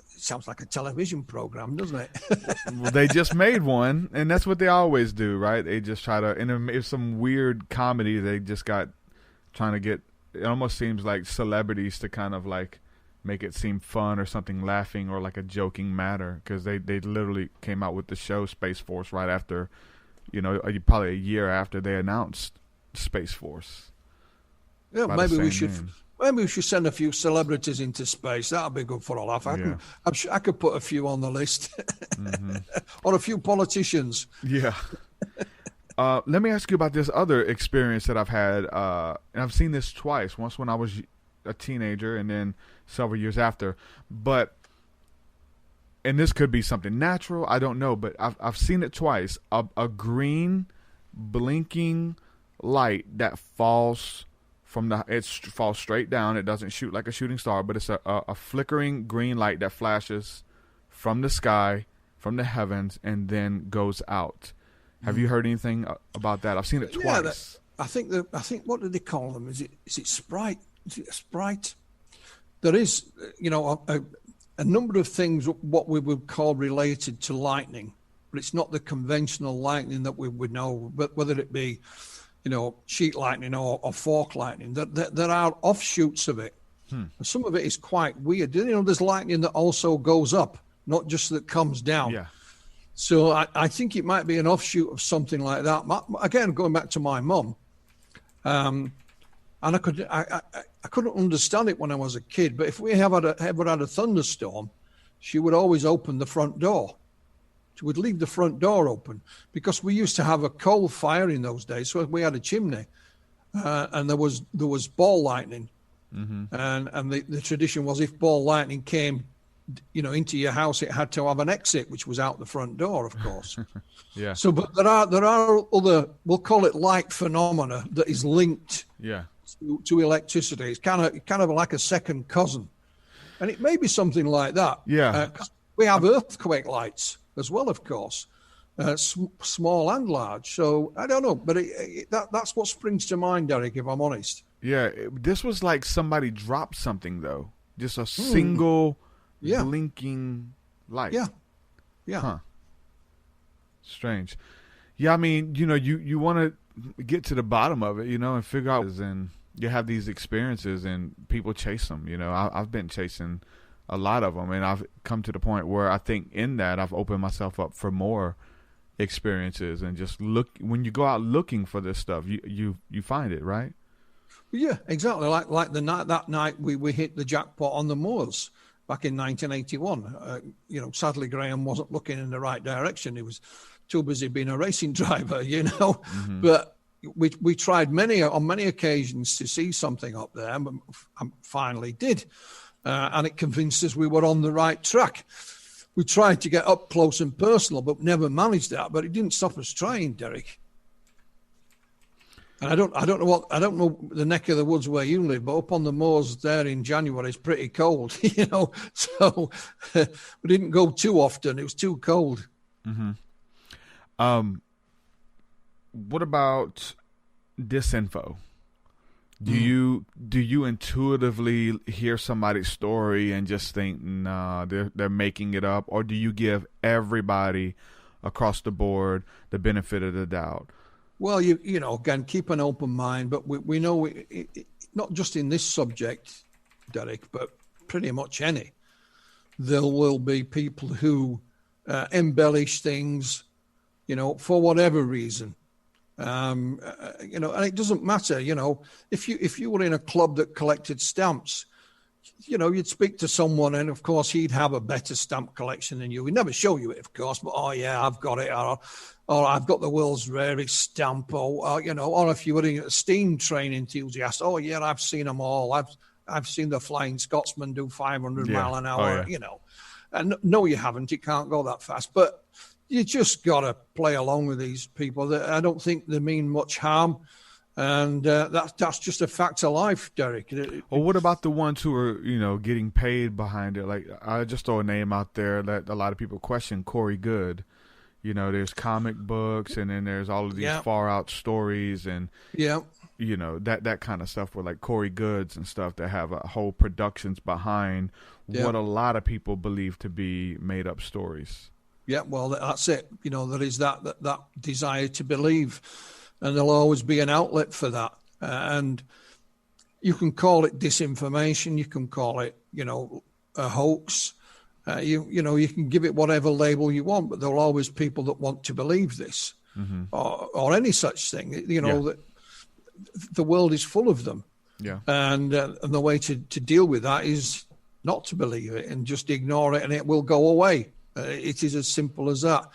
[SPEAKER 5] sounds like a television program, doesn't it?
[SPEAKER 6] Well, they just made one, and that's what they always do, right? They just try to, and it's some weird comedy. They just got trying to get, it almost seems like celebrities to kind of like make it seem fun or something, laughing or like a joking matter, because they literally came out with the show Space Force right after, probably a year after they announced Space Force.
[SPEAKER 5] Yeah, maybe we should send a few celebrities into space. That'll be good for a laugh. I could put a few on the list, or a few politicians.
[SPEAKER 6] Yeah. Let me ask you about this other experience that I've had, and I've seen this twice. Once when I was a teenager, and then several years after. And this could be something natural, I don't know, but I've seen it twice. A green blinking light that falls falls straight down. It doesn't shoot like a shooting star, but it's a flickering green light that flashes from the sky, from the heavens, and then goes out. Have you heard anything about that? I've seen it twice.
[SPEAKER 5] I think what do they call them? Is it sprite? Is it a sprite? There is, a number of things what we would call related to lightning, but it's not the conventional lightning that we would know. But whether it be, sheet lightning or fork lightning, there are offshoots of it. Some of it is quite weird. There's lightning that also goes up, not just that comes down.
[SPEAKER 6] Yeah.
[SPEAKER 5] So I think it might be an offshoot of something like that. Again, going back to my mum, and I couldn't understand it when I was a kid. But if we ever had a thunderstorm, she would always open the front door. She would leave the front door open because we used to have a coal fire in those days. So we had a chimney, and there was ball lightning, and the tradition was if ball lightning came, into your house, it had to have an exit, which was out the front door, of course.
[SPEAKER 6] Yeah.
[SPEAKER 5] So, but there are other, we'll call it light phenomena that is linked to electricity. It's kind of like a second cousin, and it may be something like that.
[SPEAKER 6] Yeah.
[SPEAKER 5] 'Cause we have earthquake lights as well, of course, small and large. So I don't know, but that's what springs to mind, Derek, if I'm honest.
[SPEAKER 6] Yeah. This was like somebody dropped something, though. Just a single blinking light.
[SPEAKER 5] Yeah. Yeah.
[SPEAKER 6] Huh. Strange. Yeah, I mean, you want to get to the bottom of it, and figure out, and you have these experiences and people chase them. I've been chasing a lot of them, and I've come to the point where I think in that I've opened myself up for more experiences, and just when you go out looking for this stuff, you find it, right?
[SPEAKER 5] Yeah, exactly. Like that night we hit the jackpot on the moors back in 1981. Sadly, Graham wasn't looking in the right direction. He was too busy being a racing driver, But we tried on many occasions to see something up there, and finally did. And it convinced us we were on the right track. We tried to get up close and personal, but never managed that. But it didn't stop us trying, Derek. And I don't know the neck of the woods where you live, but up on the moors there in January it's pretty cold, So we didn't go too often. It was too cold.
[SPEAKER 6] What about disinfo? Do you intuitively hear somebody's story and just think, nah, they're making it up, or do you give everybody across the board the benefit of the doubt?
[SPEAKER 5] Well, again, keep an open mind, but we know not just in this subject, Derek, but pretty much any. There will be people who embellish things, for whatever reason. And it doesn't matter, if you were in a club that collected stamps, you'd speak to someone and of course he'd have a better stamp collection than you. He'd never show you it, of course, but, oh yeah, I've got it. Or I've got the world's rarest stamp, or if you were a steam train enthusiast, oh yeah, I've seen them all. I've seen the Flying Scotsman do 500 mile an hour, And no, you haven't. It can't go that fast. But you just got to play along with these people. I don't think they mean much harm. And that's just a fact of life, Derek.
[SPEAKER 6] Well, what about the ones who are, getting paid behind it? Like, I just throw a name out there that a lot of people question, Corey Goode. There's comic books, and then there's all of these far out stories, and that kind of stuff with like Corey Goods and stuff that have a whole productions behind what a lot of people believe to be made up stories.
[SPEAKER 5] Yeah, well, that's it. There is that desire to believe, and there'll always be an outlet for that. And you can call it disinformation, you can call it, a hoax. You can give it whatever label you want, but there are always people that want to believe this or any such thing. That the world is full of them.
[SPEAKER 6] Yeah.
[SPEAKER 5] And the way to deal with that is not to believe it and just ignore it, and it will go away. It is as simple as that.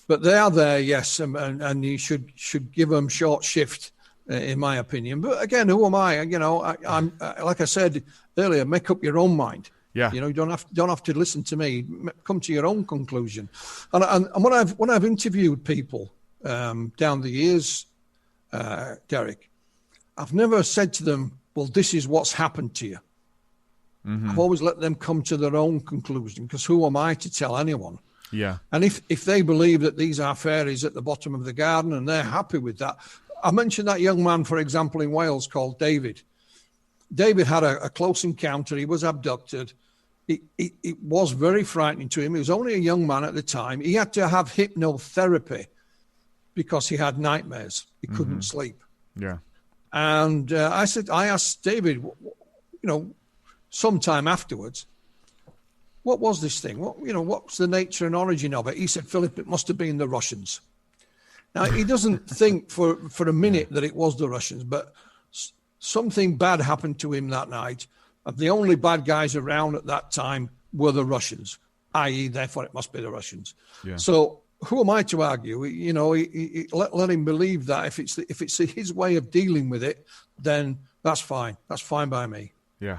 [SPEAKER 5] But they are there, yes, and you should give them short shift, in my opinion. But again, who am I? I'm like I said earlier, make up your own mind.
[SPEAKER 6] Yeah,
[SPEAKER 5] you don't have to listen to me. Come to your own conclusion. And when I've interviewed people down the years, Derek, I've never said to them, "Well, this is what's happened to you." I've always let them come to their own conclusion, because who am I to tell anyone?
[SPEAKER 6] Yeah.
[SPEAKER 5] And if they believe that these are fairies at the bottom of the garden and they're happy with that. I mentioned that young man, for example, in Wales called David. David had a close encounter. He was abducted. It was very frightening to him. He was only a young man at the time. He had to have hypnotherapy because he had nightmares. He couldn't sleep.
[SPEAKER 6] Yeah.
[SPEAKER 5] And I asked David, sometime afterwards, what was this thing? What's the nature and origin of it? He said, Philip, it must have been the Russians. Now, he doesn't think for a minute that it was the Russians, but something bad happened to him that night. And the only bad guys around at that time were the Russians, i.e., therefore it must be the Russians. Yeah. So who am I to argue? Let him believe that. If it's his way of dealing with it, then that's fine. That's fine by me.
[SPEAKER 6] Yeah.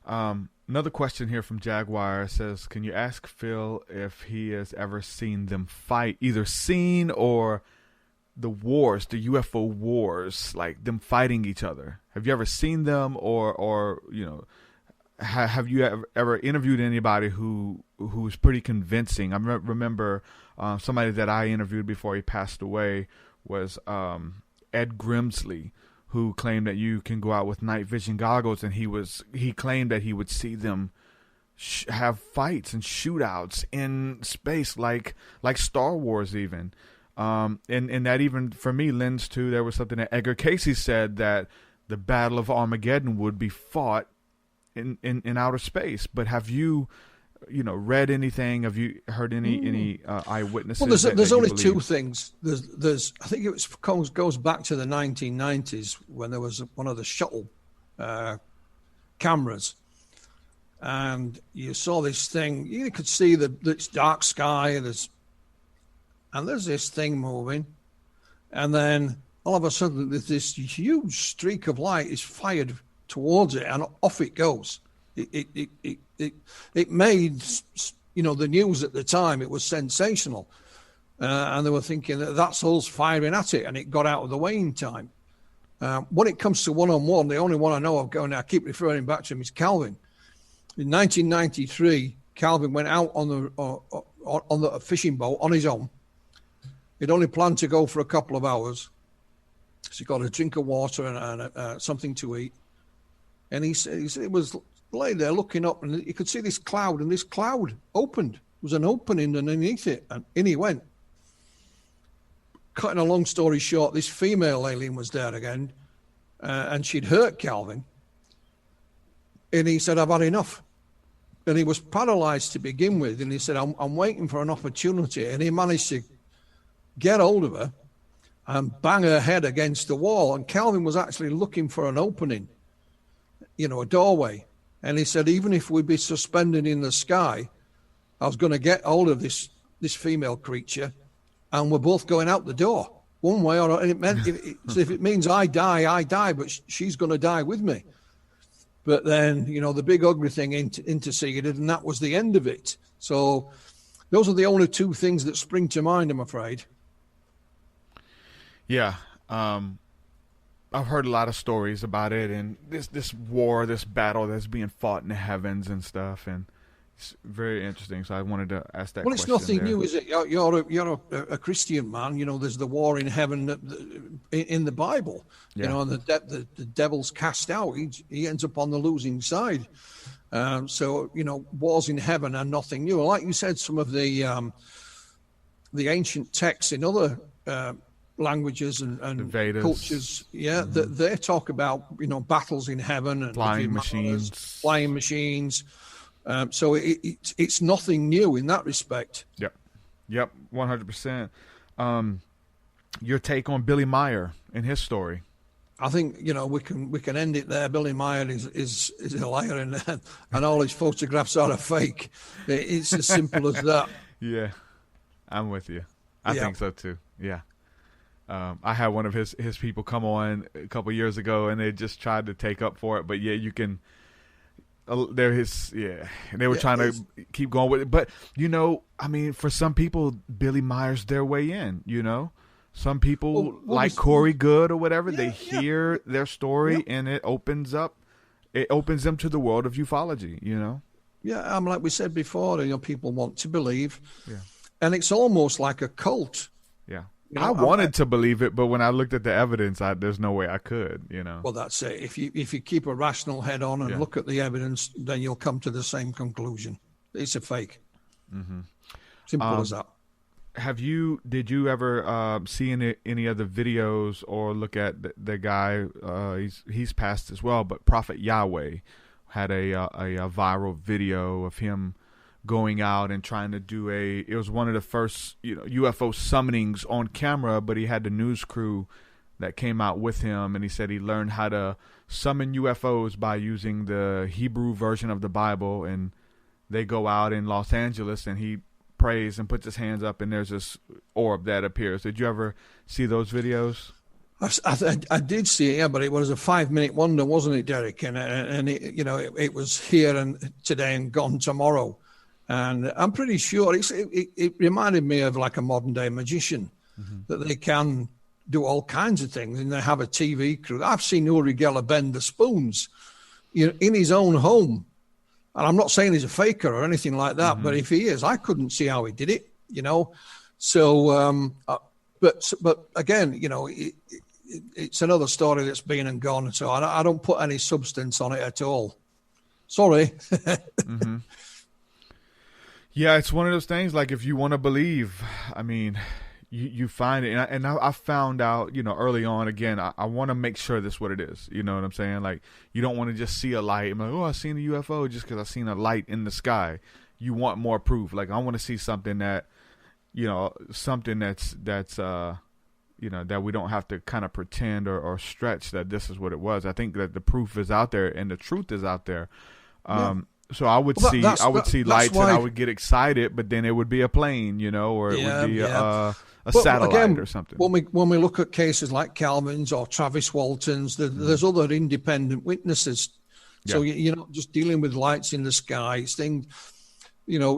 [SPEAKER 6] Another question here from Jaguar says, can you ask Phil if he has ever seen them fight, either seen or the wars, the UFO wars, like them fighting each other? Have you ever seen them, or have you ever interviewed anybody who's pretty convincing? I remember somebody that I interviewed before he passed away was Ed Grimsley, who claimed that you can go out with night vision goggles, and he claimed that he would see them have fights and shootouts in space, like Star Wars even. And that even for me lends to, there was something that Edgar Casey said, that the Battle of Armageddon would be fought in outer space. But have you read anything? Have you heard any eyewitnesses?
[SPEAKER 5] Well, there's only two things. There's I think it goes back to the 1990s when there was one of the shuttle cameras, and you saw this thing. You could see this dark sky. There's this thing moving, and then all of a sudden there's this huge streak of light is fired towards it, and off it goes. It made the news at the time. It was sensational, and they were thinking that's us firing at it, and it got out of the way in time. When it comes to one-on-one, the only one I know of I keep referring back to him, is Calvin. In 1993, Calvin went out on the fishing boat on his own. He'd only planned to go for a couple of hours. So he got a drink of water and something to eat. And he said it was lay there looking up, and you could see this cloud, and this cloud opened. There was an opening underneath it, and in he went. Cutting a long story short, this female alien was there again, and she'd hurt Calvin. And he said, I've had enough. And he was paralyzed to begin with, and he said, I'm waiting for an opportunity. And he managed to get hold of her and bang her head against the wall. And Calvin was actually looking for an opening, a doorway. And he said, even if we'd be suspended in the sky, I was going to get hold of this female creature, and we're both going out the door one way or another. And it meant if it means I die, but she's going to die with me. But then, the big ugly thing interceded, and that was the end of it. So those are the only two things that spring to mind, I'm afraid.
[SPEAKER 6] Yeah. I've heard a lot of stories about it, and this war, this battle that's being fought in the heavens and stuff, and it's very interesting. So I wanted to ask that question.
[SPEAKER 5] Well, it's nothing new, is it? You're a Christian man. There's the war in heaven in the Bible.
[SPEAKER 6] Yeah.
[SPEAKER 5] And the devil's cast out. He ends up on the losing side. So wars in heaven are nothing new. Like you said, some of the ancient texts in other languages and cultures, they talk about battles in heaven and
[SPEAKER 6] flying machines.
[SPEAKER 5] So it's nothing new in that respect.
[SPEAKER 6] Yep, 100%. Your take on Billy Meyer and his story?
[SPEAKER 5] I think we can end it there. Billy Meyer is a liar, and all his photographs are a fake. It's as simple as that.
[SPEAKER 6] Yeah, I'm with you. I think so too. Yeah. I had one of his people come on a couple years ago, and they just tried to take up for it. But yeah, you can. They're his. Yeah, and they were trying to keep going with it. But for some people, Billy Meyer's their way in. Some people like Corey Goode or whatever. They hear their story, and it opens up it opens them to the world of ufology, you know?
[SPEAKER 5] Yeah, like we said before, people want to believe.
[SPEAKER 6] Yeah.
[SPEAKER 5] And it's almost like a cult.
[SPEAKER 6] Yeah.
[SPEAKER 5] You know,
[SPEAKER 6] I wanted to believe it, but when I looked at the evidence, there's no way I could, you know?
[SPEAKER 5] Well, that's it. If you keep a rational head on and look at the evidence, then you'll come to the same conclusion. It's a fake. Mm-hmm. Simple as that.
[SPEAKER 6] Did you ever see any other videos or look at the guy? He's passed as well, but Prophet Yahweh had a viral video of him going out and trying to do it was one of the first UFO summonings on camera, but he had the news crew that came out with him, and he said he learned how to summon UFOs by using the Hebrew version of the Bible, and they go out in Los Angeles and he prays and puts his hands up and there's this orb that appears. Did you ever see those videos?
[SPEAKER 5] I did see it, yeah, but it was a 5-minute wonder, wasn't it, Derek? And it was here and today and gone tomorrow. And I'm pretty sure it reminded me of like a modern day magician, that they can do all kinds of things and they have a TV crew. I've seen Uri Geller bend the spoons in his own home. And I'm not saying he's a faker or anything like that, but if he is, I couldn't see how he did it, So, but again, it's another story that's been and gone. So I don't put any substance on it at all. Sorry.
[SPEAKER 6] Yeah, it's one of those things. Like, if you want to believe, I mean, you find it. And I found out, early on, again, I want to make sure that's what it is. You know what I'm saying? Like, you don't want to just see a light. I'm like, oh, I seen a UFO just because I seen a light in the sky. You want more proof. Like, I want to see something that, that we don't have to kind of pretend or stretch that this is what it was. I think that the proof is out there and the truth is out there. So I would see lights and I would get excited, but then it would be a plane, or it would be a satellite again, or something.
[SPEAKER 5] When we look at cases like Calvin's or Travis Walton's, there's other independent witnesses. So you're not just dealing with lights in the sky. It's things,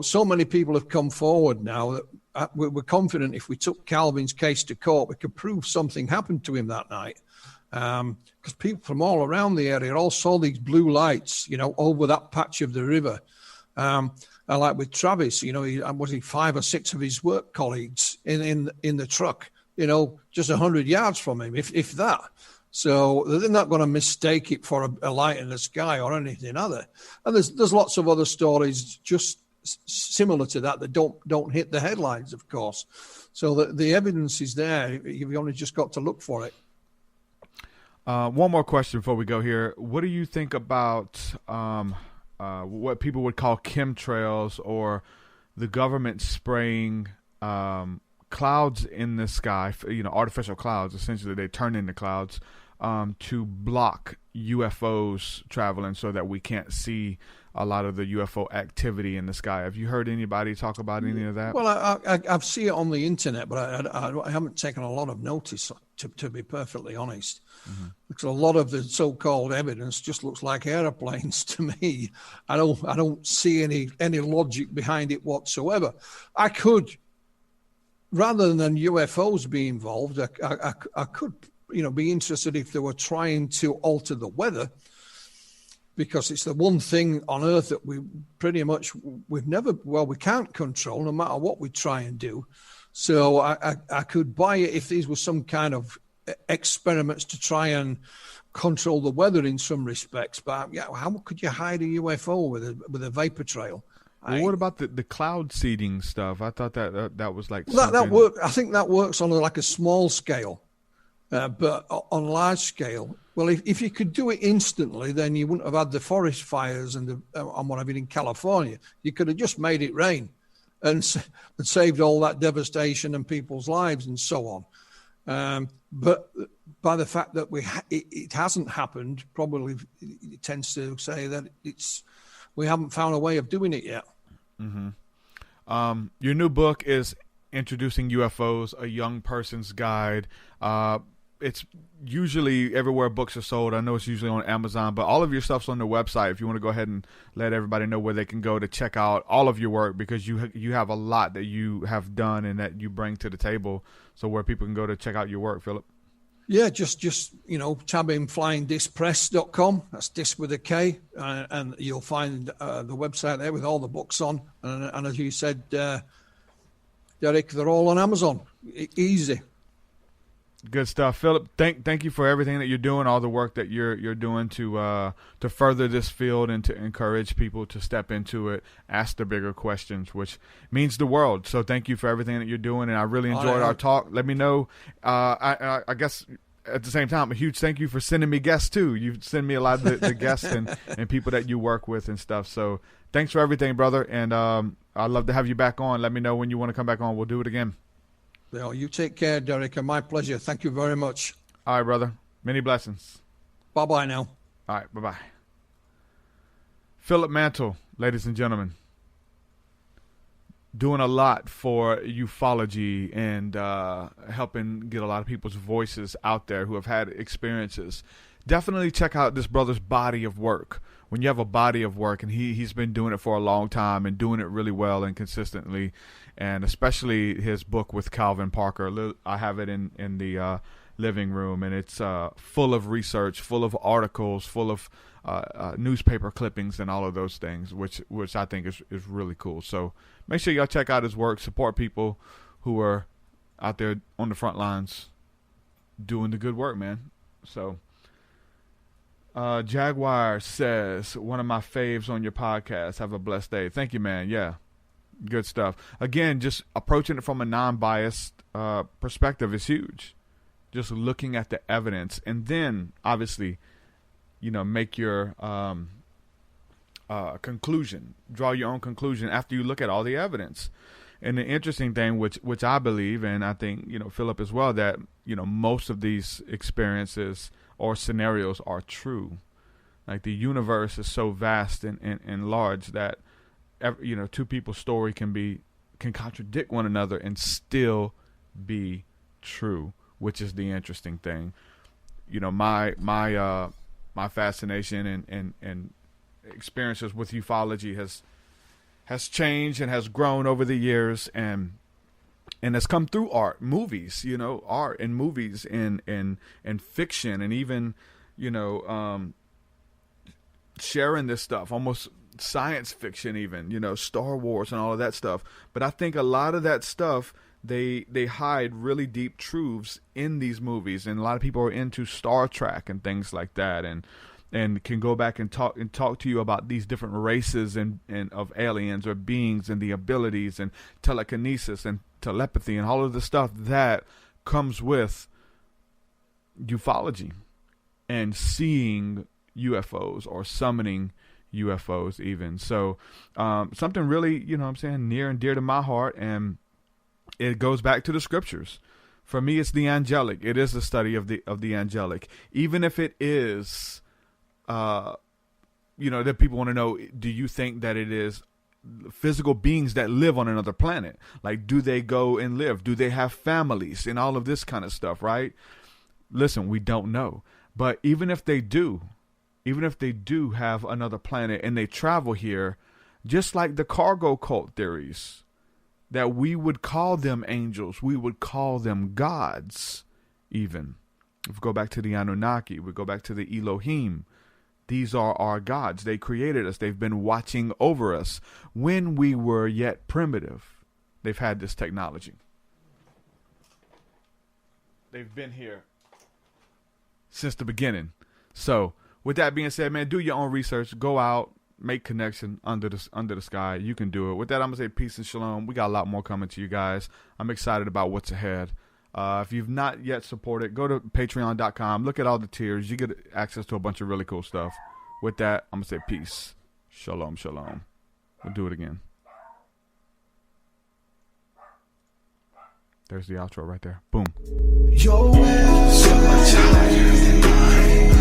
[SPEAKER 5] so many people have come forward now that we're confident if we took Calvin's case to court, we could prove something happened to him that night. Because people from all around the area all saw these blue lights, over that patch of the river. And like with Travis, was he 5 or 6 of his work colleagues in the truck, just 100 yards from him, if that. So they're not going to mistake it for a light in the sky or anything other. And there's lots of other stories just similar to that don't hit the headlines, of course. So the evidence is there. You've only just got to look for it.
[SPEAKER 6] One more question before we go here. What do you think about what people would call chemtrails, or the government spraying clouds in the sky, artificial clouds? Essentially, they turn into clouds to block UFOs traveling so that we can't see a lot of the UFO activity in the sky. Have you heard anybody talk about any of that?
[SPEAKER 5] Well, I've seen it on the internet, but I haven't taken a lot of notice, to be perfectly honest. Because a lot of the so-called evidence just looks like airplanes to me. I don't see any logic behind it whatsoever. I could, rather than UFOs be involved, I could be interested if they were trying to alter the weather, because it's the one thing on Earth that we can't control no matter what we try and do. So I could buy it if these were some kind of experiments to try and control the weather in some respects. But how could you hide a UFO with a vapor trail?
[SPEAKER 6] Well, what about the cloud seeding stuff? I thought that was like
[SPEAKER 5] that work. I think that works on like a small scale, but on large scale. Well, if you could do it instantly, then you wouldn't have had the forest fires and whatever in California. You could have just made it rain and saved all that devastation and people's lives and so on. But by the fact that it hasn't happened, probably it tends to say that we haven't found a way of doing it yet.
[SPEAKER 6] Mm-hmm. Your new book is Introducing UFOs, A Young Person's Guide. It's usually everywhere books are sold. I know it's usually on Amazon, but all of your stuff's on the website. If you want to go ahead and let everybody know where they can go to check out all of your work, because you have a lot that you have done and that you bring to the table. So where people can go to check out your work, Philip.
[SPEAKER 5] Yeah, just tab in flyingdiscpress.com. That's disc with a K, and you'll find the website there with all the books on. And as you said, Derek, they're all on Amazon. Easy.
[SPEAKER 6] Good stuff, Philip. Thank you for everything that you're doing, all the work that you're doing to further this field and to encourage people to step into it, ask the bigger questions, which means the world. So thank you for everything that you're doing, and I really enjoyed our talk. Let me know. I guess at the same time, a huge thank you for sending me guests too. You send me a lot of the guests and people that you work with and stuff. So thanks for everything, brother. And I'd love to have you back on. Let me know when you want to come back on. We'll do it again.
[SPEAKER 5] Well, you take care, Derek, and my pleasure. Thank you very much.
[SPEAKER 6] All right, brother. Many blessings.
[SPEAKER 5] Bye-bye now.
[SPEAKER 6] All right, bye-bye. Philip Mantle, ladies and gentlemen, doing a lot for ufology and helping get a lot of people's voices out there who have had experiences. Definitely check out this brother's body of work. When you have a body of work, and he's been doing it for a long time and doing it really well and consistently, and especially his book with Calvin Parker. I have it in the living room, and it's full of research, full of articles, full of newspaper clippings and all of those things, which I think is really cool. So make sure y'all check out his work, support people who are out there on the front lines doing the good work, man. So Jaguar says, one of my faves on your podcast. Have a blessed day. Thank you, man. Yeah. Good stuff. Again, just approaching it from a non-biased perspective is huge. Just looking at the evidence, and then obviously, make your conclusion. Draw your own conclusion after you look at all the evidence. And the interesting thing, which I believe, and I think Philip as well, that most of these experiences or scenarios are true. Like the universe is so vast and large that two people's story can contradict one another and still be true, which is the interesting thing. My fascination and experiences with ufology has changed and has grown over the years, and has come through art, movies, art and movies and fiction, and even sharing this stuff, almost science fiction, even Star Wars and all of that stuff. But I think a lot of that stuff, they hide really deep truths in these movies, and a lot of people are into Star Trek and things like that, and can go back and talk to you about these different races and of aliens or beings, and the abilities and telekinesis and telepathy and all of the stuff that comes with ufology and seeing UFOs or summoning UFOs even. So something really, near and dear to my heart, and it goes back to the scriptures. For me, it's the angelic. It is the study of the angelic. Even if it is, that people want to know, do you think that it is physical beings that live on another planet? Like, do they go and live? Do they have families and all of this kind of stuff, right? Listen, we don't know. But even if they do have another planet and they travel here, just like the cargo cult theories, that we would call them angels, we would call them gods even. If we go back to the Anunnaki, we go back to the Elohim. These are our gods. They created us. They've been watching over us when we were yet primitive. They've had this technology. They've been here since the beginning. So with that being said, man, do your own research. Go out, make connection under the sky. You can do it. With that, I'm going to say peace and shalom. We got a lot more coming to you guys. I'm excited about what's ahead. If you've not yet supported, go to patreon.com. Look at all the tiers. You get access to a bunch of really cool stuff. With that, I'm going to say peace. Shalom, shalom. We'll do it again. There's the outro right there. Boom.
[SPEAKER 2] Your will so much higher than mine.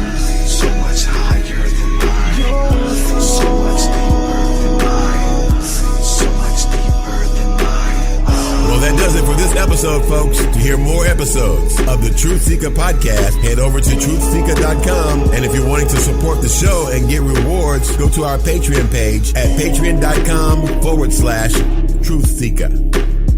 [SPEAKER 2] So much higher than mine. So much deeper than mine. So much deeper than mine.
[SPEAKER 3] Well, that does it for this episode, folks. To hear more episodes of the Truth Seeker podcast, head over to truthseeker.com. And if you're wanting to support the show and get rewards, go to our Patreon page at patreon.com/truthseeker.